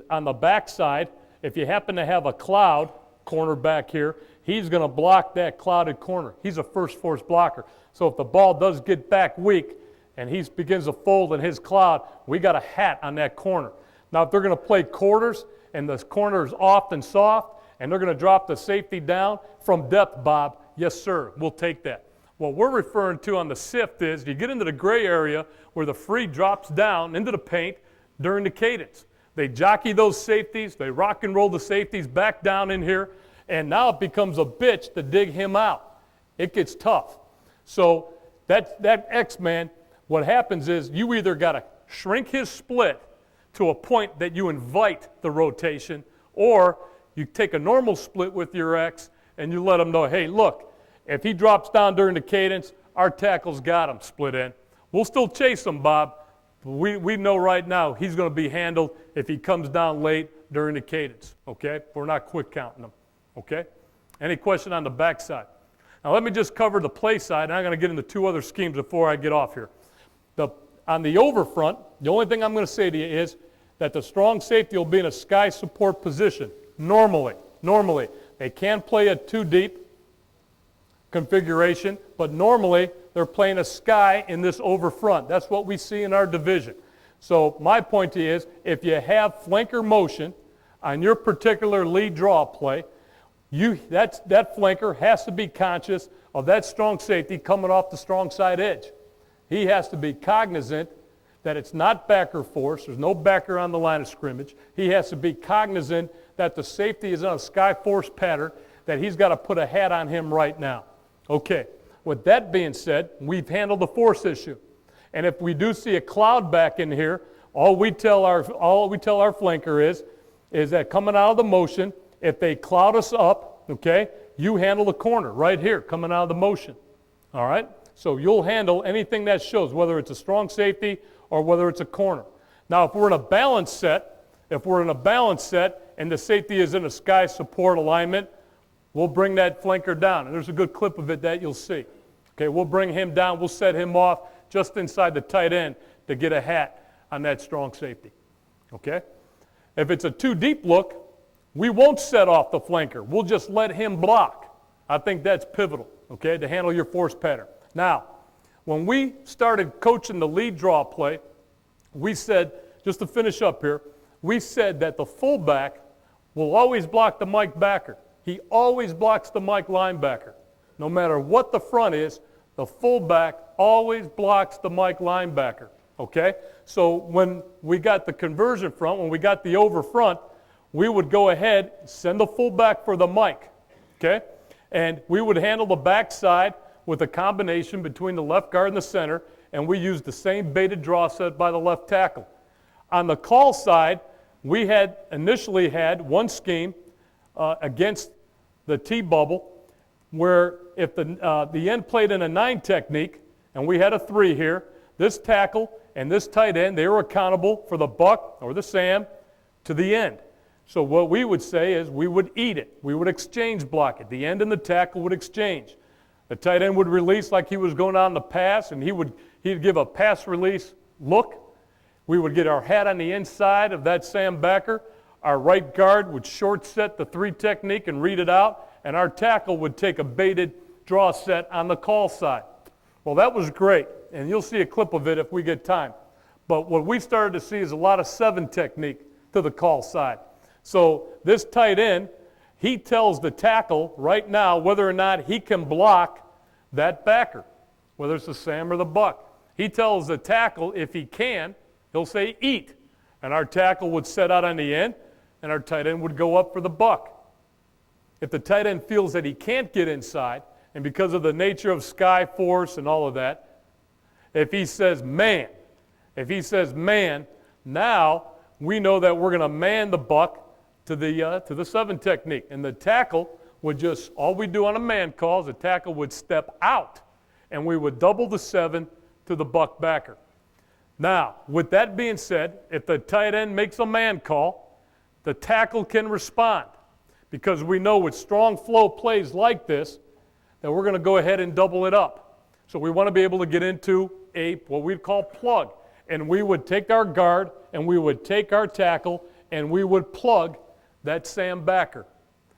on the backside, if you happen to have a cloud corner back here, he's going to block that clouded corner. He's a first force blocker. So if the ball does get back weak and he begins to fold in his cloud, we got a hat on that corner. Now, if they're going to play quarters and the corner is off and soft and they're going to drop the safety down from depth, Bob, yes, sir, we'll take that. What we're referring to on the sift is you get into the gray area where the free drops down into the paint during the cadence. They jockey those safeties, they rock and roll the safeties back down in here, and now it becomes a bitch to dig him out. It gets tough. So that X-man, what happens is you either got to shrink his split to a point that you invite the rotation, or you take a normal split with your X and you let him know, hey, look, if he drops down during the cadence, our tackle's got him split in. We'll still chase him, Bob, but we know right now he's going to be handled if he comes down late during the cadence, okay? We're not quick counting him, okay? Any question on the backside? Now let me just cover the play side, and I'm going to get into 2 other schemes before I get off here. On the over front, the only thing I'm going to say to you is that the strong safety will be in a sky support position, normally. They can play a 2 deep configuration, but normally they're playing a sky in this over front. That's what we see in our division. So my point to you is, if you have flanker motion on your particular lead draw play, that flanker has to be conscious of that strong safety coming off the strong side edge. He has to be cognizant that it's not backer force. There's no backer on the line of scrimmage. He has to be cognizant that the safety is on a sky force pattern, that he's got to put a hat on him right now. Okay, with that being said, we've handled the force issue. And if we do see a cloud back in here, all we tell our flanker is that coming out of the motion, if they cloud us up, okay, you handle the corner right here coming out of the motion. All right? So you'll handle anything that shows, whether it's a strong safety or whether it's a corner. Now, if we're in a balanced set and the safety is in a sky support alignment, we'll bring that flanker down. And there's a good clip of it that you'll see. Okay, we'll bring him down. We'll set him off just inside the tight end to get a hat on that strong safety. Okay? If it's a 2 deep look, we won't set off the flanker. We'll just let him block. I think that's pivotal, okay, to handle your force pattern. Now, when we started coaching the lead draw play, we said, just to finish up here, we said that the fullback will always block the Mike backer. He always blocks the Mike linebacker. No matter what the front is, the fullback always blocks the Mike linebacker, okay? So when we got the conversion front, when we got the over front, we would go ahead, send the fullback for the Mike, okay? And we would handle the backside with a combination between the left guard and the center, and we used the same baited draw set by the left tackle. On the call side, we had initially had one scheme against the T-bubble, where if the end played in a 9 technique, and we had a 3 here, this tackle and this tight end, they were accountable for the buck or the Sam to the end. So what we would say is we would eat it. We would exchange block it. The end and the tackle would exchange. The tight end would release like he was going on the pass, and he'd give a pass release look. We would get our hat on the inside of that Sam backer. Our right guard would short set the 3 technique and read it out, and our tackle would take a baited draw set on the call side. Well, that was great, and you'll see a clip of it if we get time. But what we started to see is a lot of 7 technique to the call side. So this tight end, he tells the tackle right now whether or not he can block that backer, whether it's the Sam or the buck. He tells the tackle if he can, he'll say eat, and our tackle would set out on the end, and our tight end would go up for the buck. If the tight end feels that he can't get inside, and because of the nature of sky force and all of that, if he says man, now we know that we're going to man the buck to the 7 technique. And the tackle would just, all we do on a man call is the tackle would step out, and we would double the 7 to the buck backer. Now, with that being said, if the tight end makes a man call, the tackle can respond, because we know with strong flow plays like this that we're going to go ahead and double it up. So we want to be able to get into what we'd call plug, and we would take our guard and we would take our tackle and we would plug that Sam backer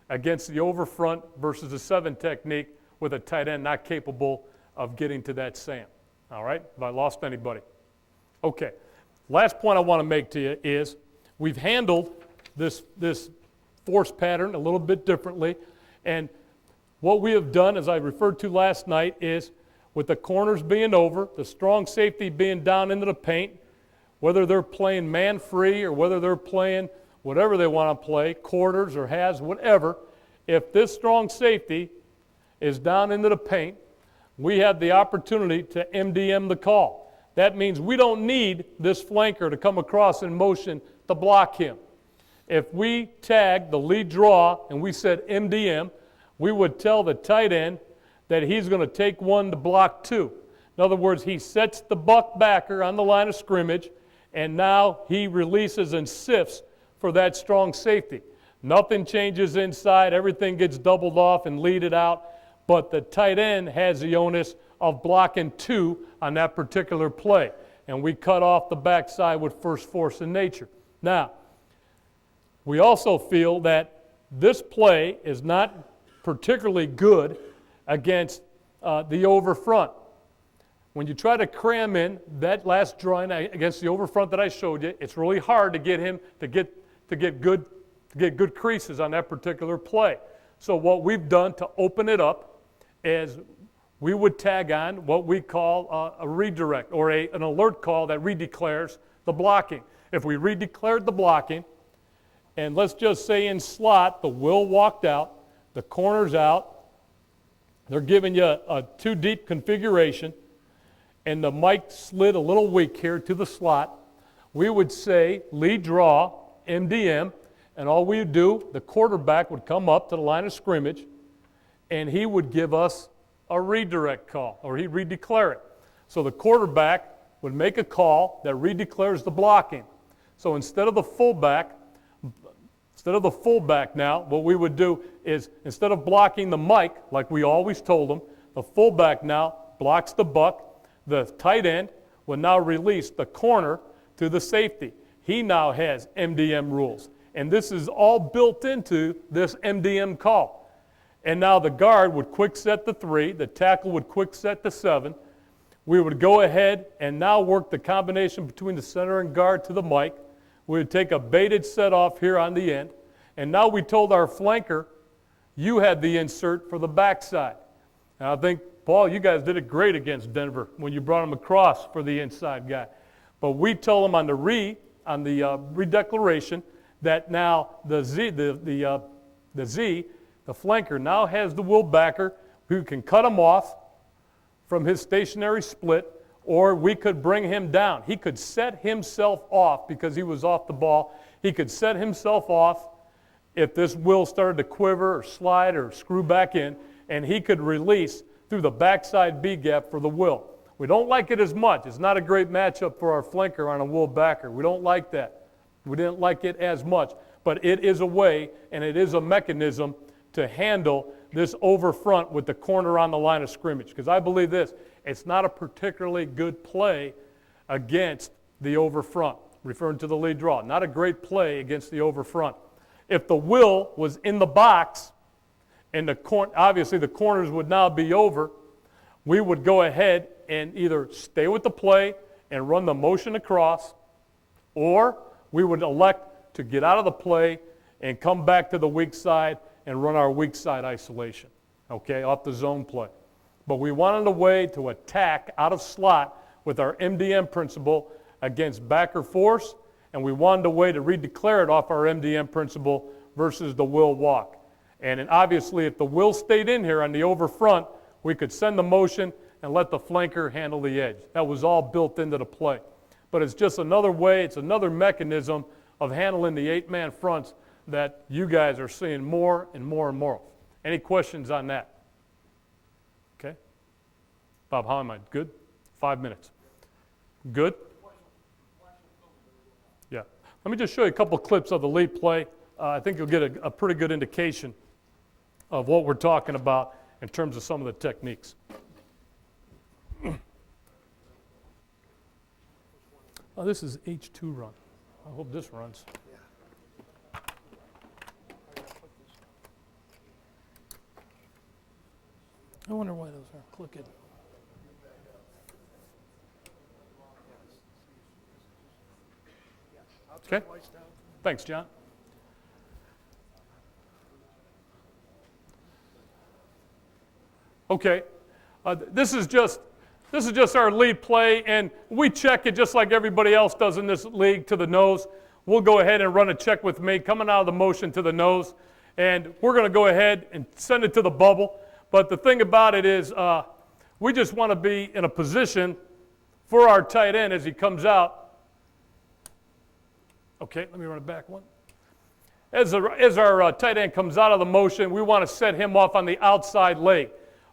against the over front versus the 7 technique with a tight end not capable of getting to that Sam. All right? Have I lost anybody? Okay. Last point I want to make to you is we've handled this force pattern a little bit differently, and what we have done, as I referred to last night, is with the corners being over, the strong safety being down into the paint, whether they're playing man-free or whether they're playing whatever they want to play, quarters or halves, whatever, if this strong safety is down into the paint, we have the opportunity to MDM the call. That means we don't need this flanker to come across in motion to block him. If we tag the lead draw and we said MDM, we would tell the tight end that he's going to take 1 to block 2. In other words, he sets the buck backer on the line of scrimmage, and now he releases and sifts for that strong safety. Nothing changes inside. Everything gets doubled off and leaded out, but the tight end has the onus of blocking 2 on that particular play, and we cut off the backside with first force in nature. Now, we also feel that this play is not particularly good against the over front. When you try to cram in that last drawing against the over front that I showed you, it's really hard to get him to get good creases on that particular play. So what we've done to open it up is we would tag on what we call a redirect or an alert call that redeclares the blocking. If we redeclared the blocking, and let's just say in slot the will walked out, the corner's out, they're giving you a 2-deep configuration, and the mic slid a little weak here to the slot, we would say lead draw, MDM, and all we would do, the quarterback would come up to the line of scrimmage, and he would give us a redirect call, or he'd redeclare it. So the quarterback would make a call that redeclares the blocking. So instead of the fullback now, what we would do is instead of blocking the mic, like we always told them, the fullback now blocks the buck. The tight end will now release the corner to the safety. He now has MDM rules. And this is all built into this MDM call. And now the guard would quick set the 3, the tackle would quick set the 7. We would go ahead and now work the combination between the center and guard to the mic. We would take a baited set off here on the end, and now we told our flanker, you had the insert for the backside. And I think, Paul, you guys did it great against Denver when you brought him across for the inside guy. But we tell them on the redeclaration that now the flanker now has the will backer who can cut him off from his stationary split, or we could bring him down. He could set himself off because he was off the ball. He could set himself off if this will started to quiver or slide or screw back in, and he could release through the backside B gap for the will. We don't like it as much. It's not a great matchup for our flanker on a will backer. We don't like that. We didn't like it as much, but it is a way and it is a mechanism to handle this over front with the corner on the line of scrimmage. Because I believe this, it's not a particularly good play against the over front, referring to the lead draw. Not a great play against the over front. If the will was in the box, and obviously the corners would now be over, we would go ahead and either stay with the play and run the motion across, or we would elect to get out of the play and come back to the weak side and run our weak side isolation, okay, off the zone play. But we wanted a way to attack out of slot with our MDM principle against backer force, and we wanted a way to redeclare it off our MDM principle versus the will walk. And obviously, if the will stayed in here on the over front, we could send the motion and let the flanker handle the edge. That was all built into the play. But it's just another way, it's another mechanism of handling the 8-man fronts that you guys are seeing more and more and more of. Any questions on that? Okay. Bob, how am I? Good? 5 minutes. Good? Yeah. Let me just show you a couple clips of the lead play. I think you'll get a pretty good indication of what we're talking about in terms of some of the techniques. Oh, this is H2 run. I hope this runs. I wonder why those aren't clicking. Okay. Thanks, John. Okay. This is just our lead play, and we check it just like everybody else does in this league to the nose. We'll go ahead and run a check with me, coming out of the motion to the nose, and we're going to go ahead and send it to the bubble. But the thing about it is we just want to be in a position for our tight end as he comes out. Okay, let me run it back one. As our tight end comes out of the motion, we want to set him off on the outside leg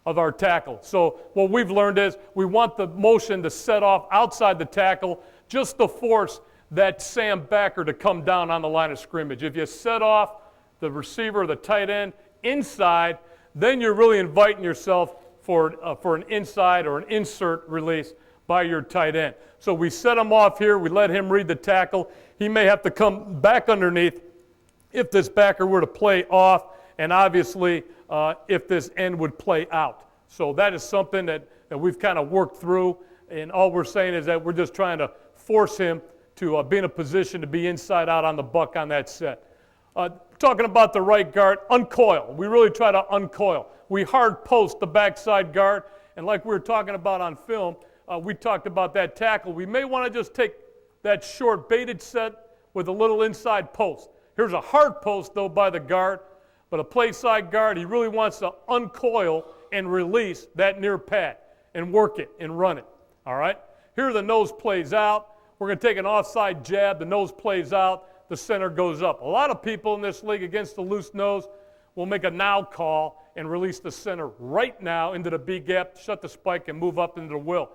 of our tackle. So what we've learned is we want the motion to set off outside the tackle just to force that Sam backer to come down on the line of scrimmage. If you set off the receiver or the tight end inside, then you're really inviting yourself for an inside or an insert release by your tight end. So we set him off here. We let him read the tackle. He may have to come back underneath if this backer were to play off, and obviously if this end would play out. So that is something that we've kind of worked through, and all we're saying is that we're just trying to force him to be in a position to be inside out on the buck on that set. Talking about the right guard, uncoil. We really try to uncoil. We hard post the backside guard, and like we were talking about on film, we talked about that tackle. We may want to just take that short baited set with a little inside post. Here's a hard post, though, by the guard, but a play side guard, he really wants to uncoil and release that near pad and work it and run it, all right? Here the nose plays out. We're going to take an offside jab. The nose plays out. The center goes up. A lot of people in this league against the loose nose will make a now call and release the center right now into the B gap, shut the spike, and move up into the will.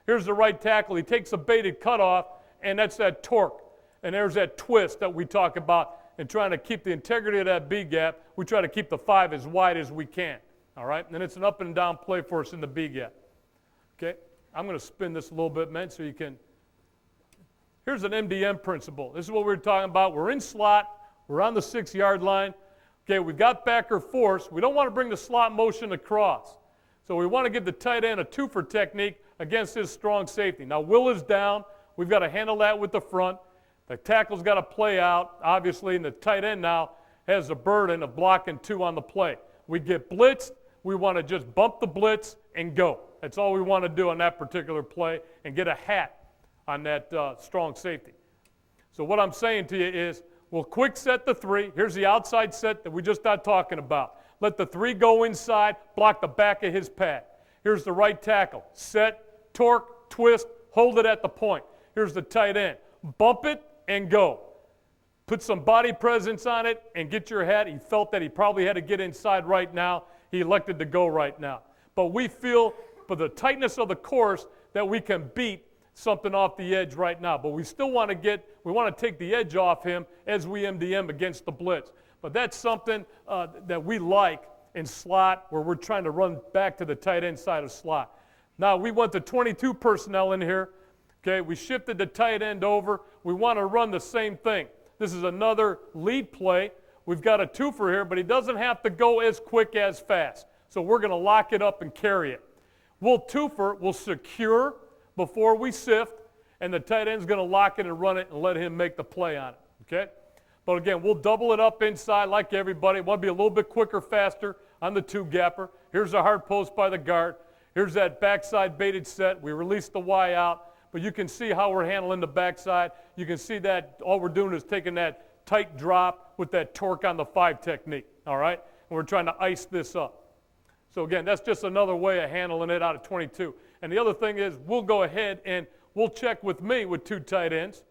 Here's the right tackle. He takes a baited cutoff, and that's that torque. And there's that twist that we talk about in trying to keep the integrity of that B gap. We try to keep the 5 as wide as we can, all right? And it's an up and down play for us in the B gap, okay? I'm going to spin this a little bit, man, so you can. Here's an MDM principle. This is what we're talking about. We're in slot. We're on the 6-yard line. Okay, we've got backer force. We don't want to bring the slot motion across. So we want to give the tight end a two-for technique against his strong safety. Now, Will is down. We've got to handle that with the front. The tackle's got to play out, obviously, and the tight end now has the burden of blocking 2 on the play. We get blitzed. We want to just bump the blitz and go. That's all we want to do on that particular play and get a hat on that strong safety. So what I'm saying to you is, we'll quick set the 3. Here's the outside set that we just got talking about. Let the 3 go inside, block the back of his pad. Here's the right tackle. Set, torque, twist, hold it at the point. Here's the tight end. Bump it and go. Put some body presence on it and get your head. He felt that he probably had to get inside right now. He elected to go right now. But we feel, for the tightness of the course, that we can beat something off the edge right now. But we still want to take the edge off him as we MDM against the blitz. But that's something that we like in slot, where we're trying to run back to the tight end side of slot. Now, we went to 22 personnel in here. Okay, we shifted the tight end over. We want to run the same thing. This is another lead play. We've got a twofer here, but he doesn't have to go as quick as fast. So we're going to lock it up and carry it. We'll secure before we sift, and the tight end's going to lock it and run it and let him make the play on it. Okay? But again, we'll double it up inside like everybody. Want to be a little bit quicker, faster on the 2-gapper. Here's a hard post by the guard. Here's that backside baited set. We release the Y out. But you can see how we're handling the backside. You can see that all we're doing is taking that tight drop with that torque on the 5 technique, all right? And we're trying to ice this up. So again, that's just another way of handling it out of 22. And the other thing is, we'll go ahead and we'll check with me with 2 tight ends,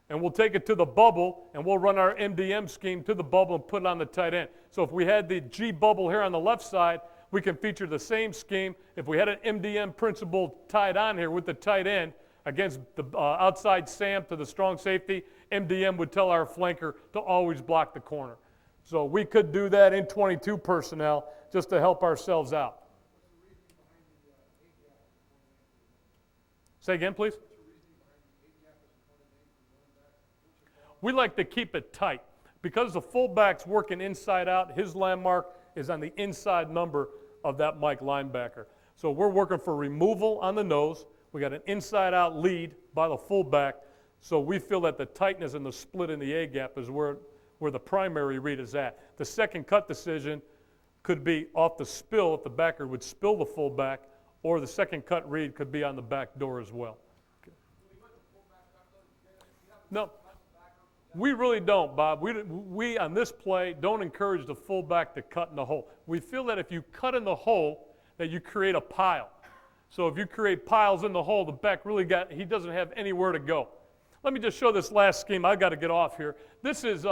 and we'll take it to the bubble, and we'll run our MDM scheme to the bubble and put it on the tight end. So if we had the G bubble here on the left side, we can feature the same scheme. If we had an MDM principle tied on here with the tight end against the outside Sam to the strong safety, MDM would tell our flanker to always block the corner. So we could do that in 22 personnel just to help ourselves out. Say again, please. We like to keep it tight. Because the fullback's working inside out, his landmark is on the inside number of that Mike linebacker. So we're working for removal on the nose. We got an inside-out lead by the fullback. So we feel that the tightness and the split in the A-gap is where the primary read is at. The second cut decision could be off the spill, if the backer would spill the fullback, or the second cut read could be on the back door as well. Okay. No. We really don't, Bob. We, on this play, don't encourage the fullback to cut in the hole. We feel that if you cut in the hole, that you create a pile. So if you create piles in the hole, the back he doesn't have anywhere to go. Let me just show this last scheme. I've got to get off here. This is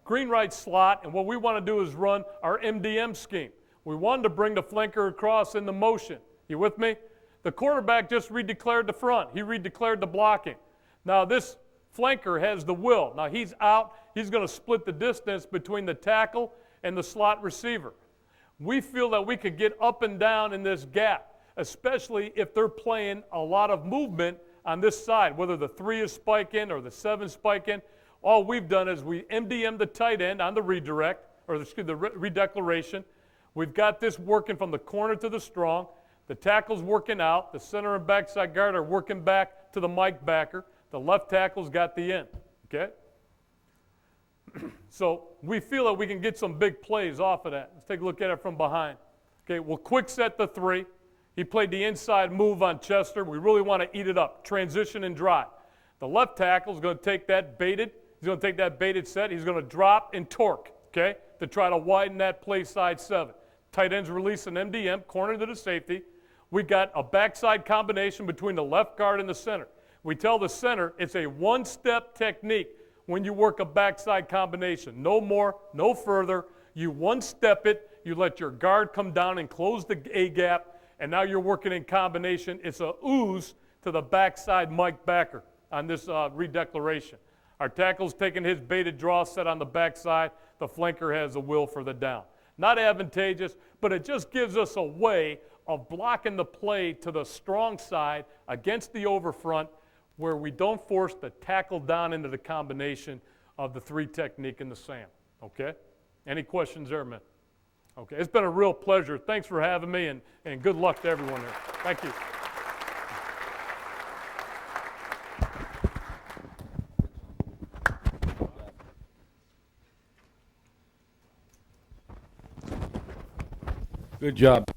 green right slot, and what we want to do is run our MDM scheme. We wanted to bring the flanker across in the motion. You with me? The quarterback just redeclared the front. He redeclared the blocking. Now this flanker has the will. Now he's out. He's going to split the distance between the tackle and the slot receiver. We feel that we could get up and down in this gap, especially if they're playing a lot of movement on this side, whether the 3 is spiking or the 7 spiking. All we've done is we MDM the tight end on the redirect, or the redeclaration. We've got this working from the corner to the strong. The tackle's working out. The center and backside guard are working back to the Mike backer. The left tackle's got the end, okay? So we feel that we can get some big plays off of that. Let's take a look at it from behind. Okay, we'll quick set the 3. He played the inside move on Chester. We really want to eat it up, transition and drive. The left tackle is going to take that baited. He's going to take that baited set. He's going to drop and torque, okay, to try to widen that play side 7. Tight ends release an MDM, corner to the safety. We got a backside combination between the left guard and the center. We tell the center it's a one-step technique when you work a backside combination. No more, no further. You one-step it. You let your guard come down and close the A-gap, and now you're working in combination. It's a ooze to the backside Mike backer on this redeclaration. Our tackle's taking his baited draw set on the backside. The flanker has a will for the down. Not advantageous, but it just gives us a way of blocking the play to the strong side against the overfront, where we don't force the tackle down into the combination of the 3 technique and the SAM, okay? Any questions there, man? Okay, it's been a real pleasure. Thanks for having me, and good luck to everyone there. Thank you. Good job.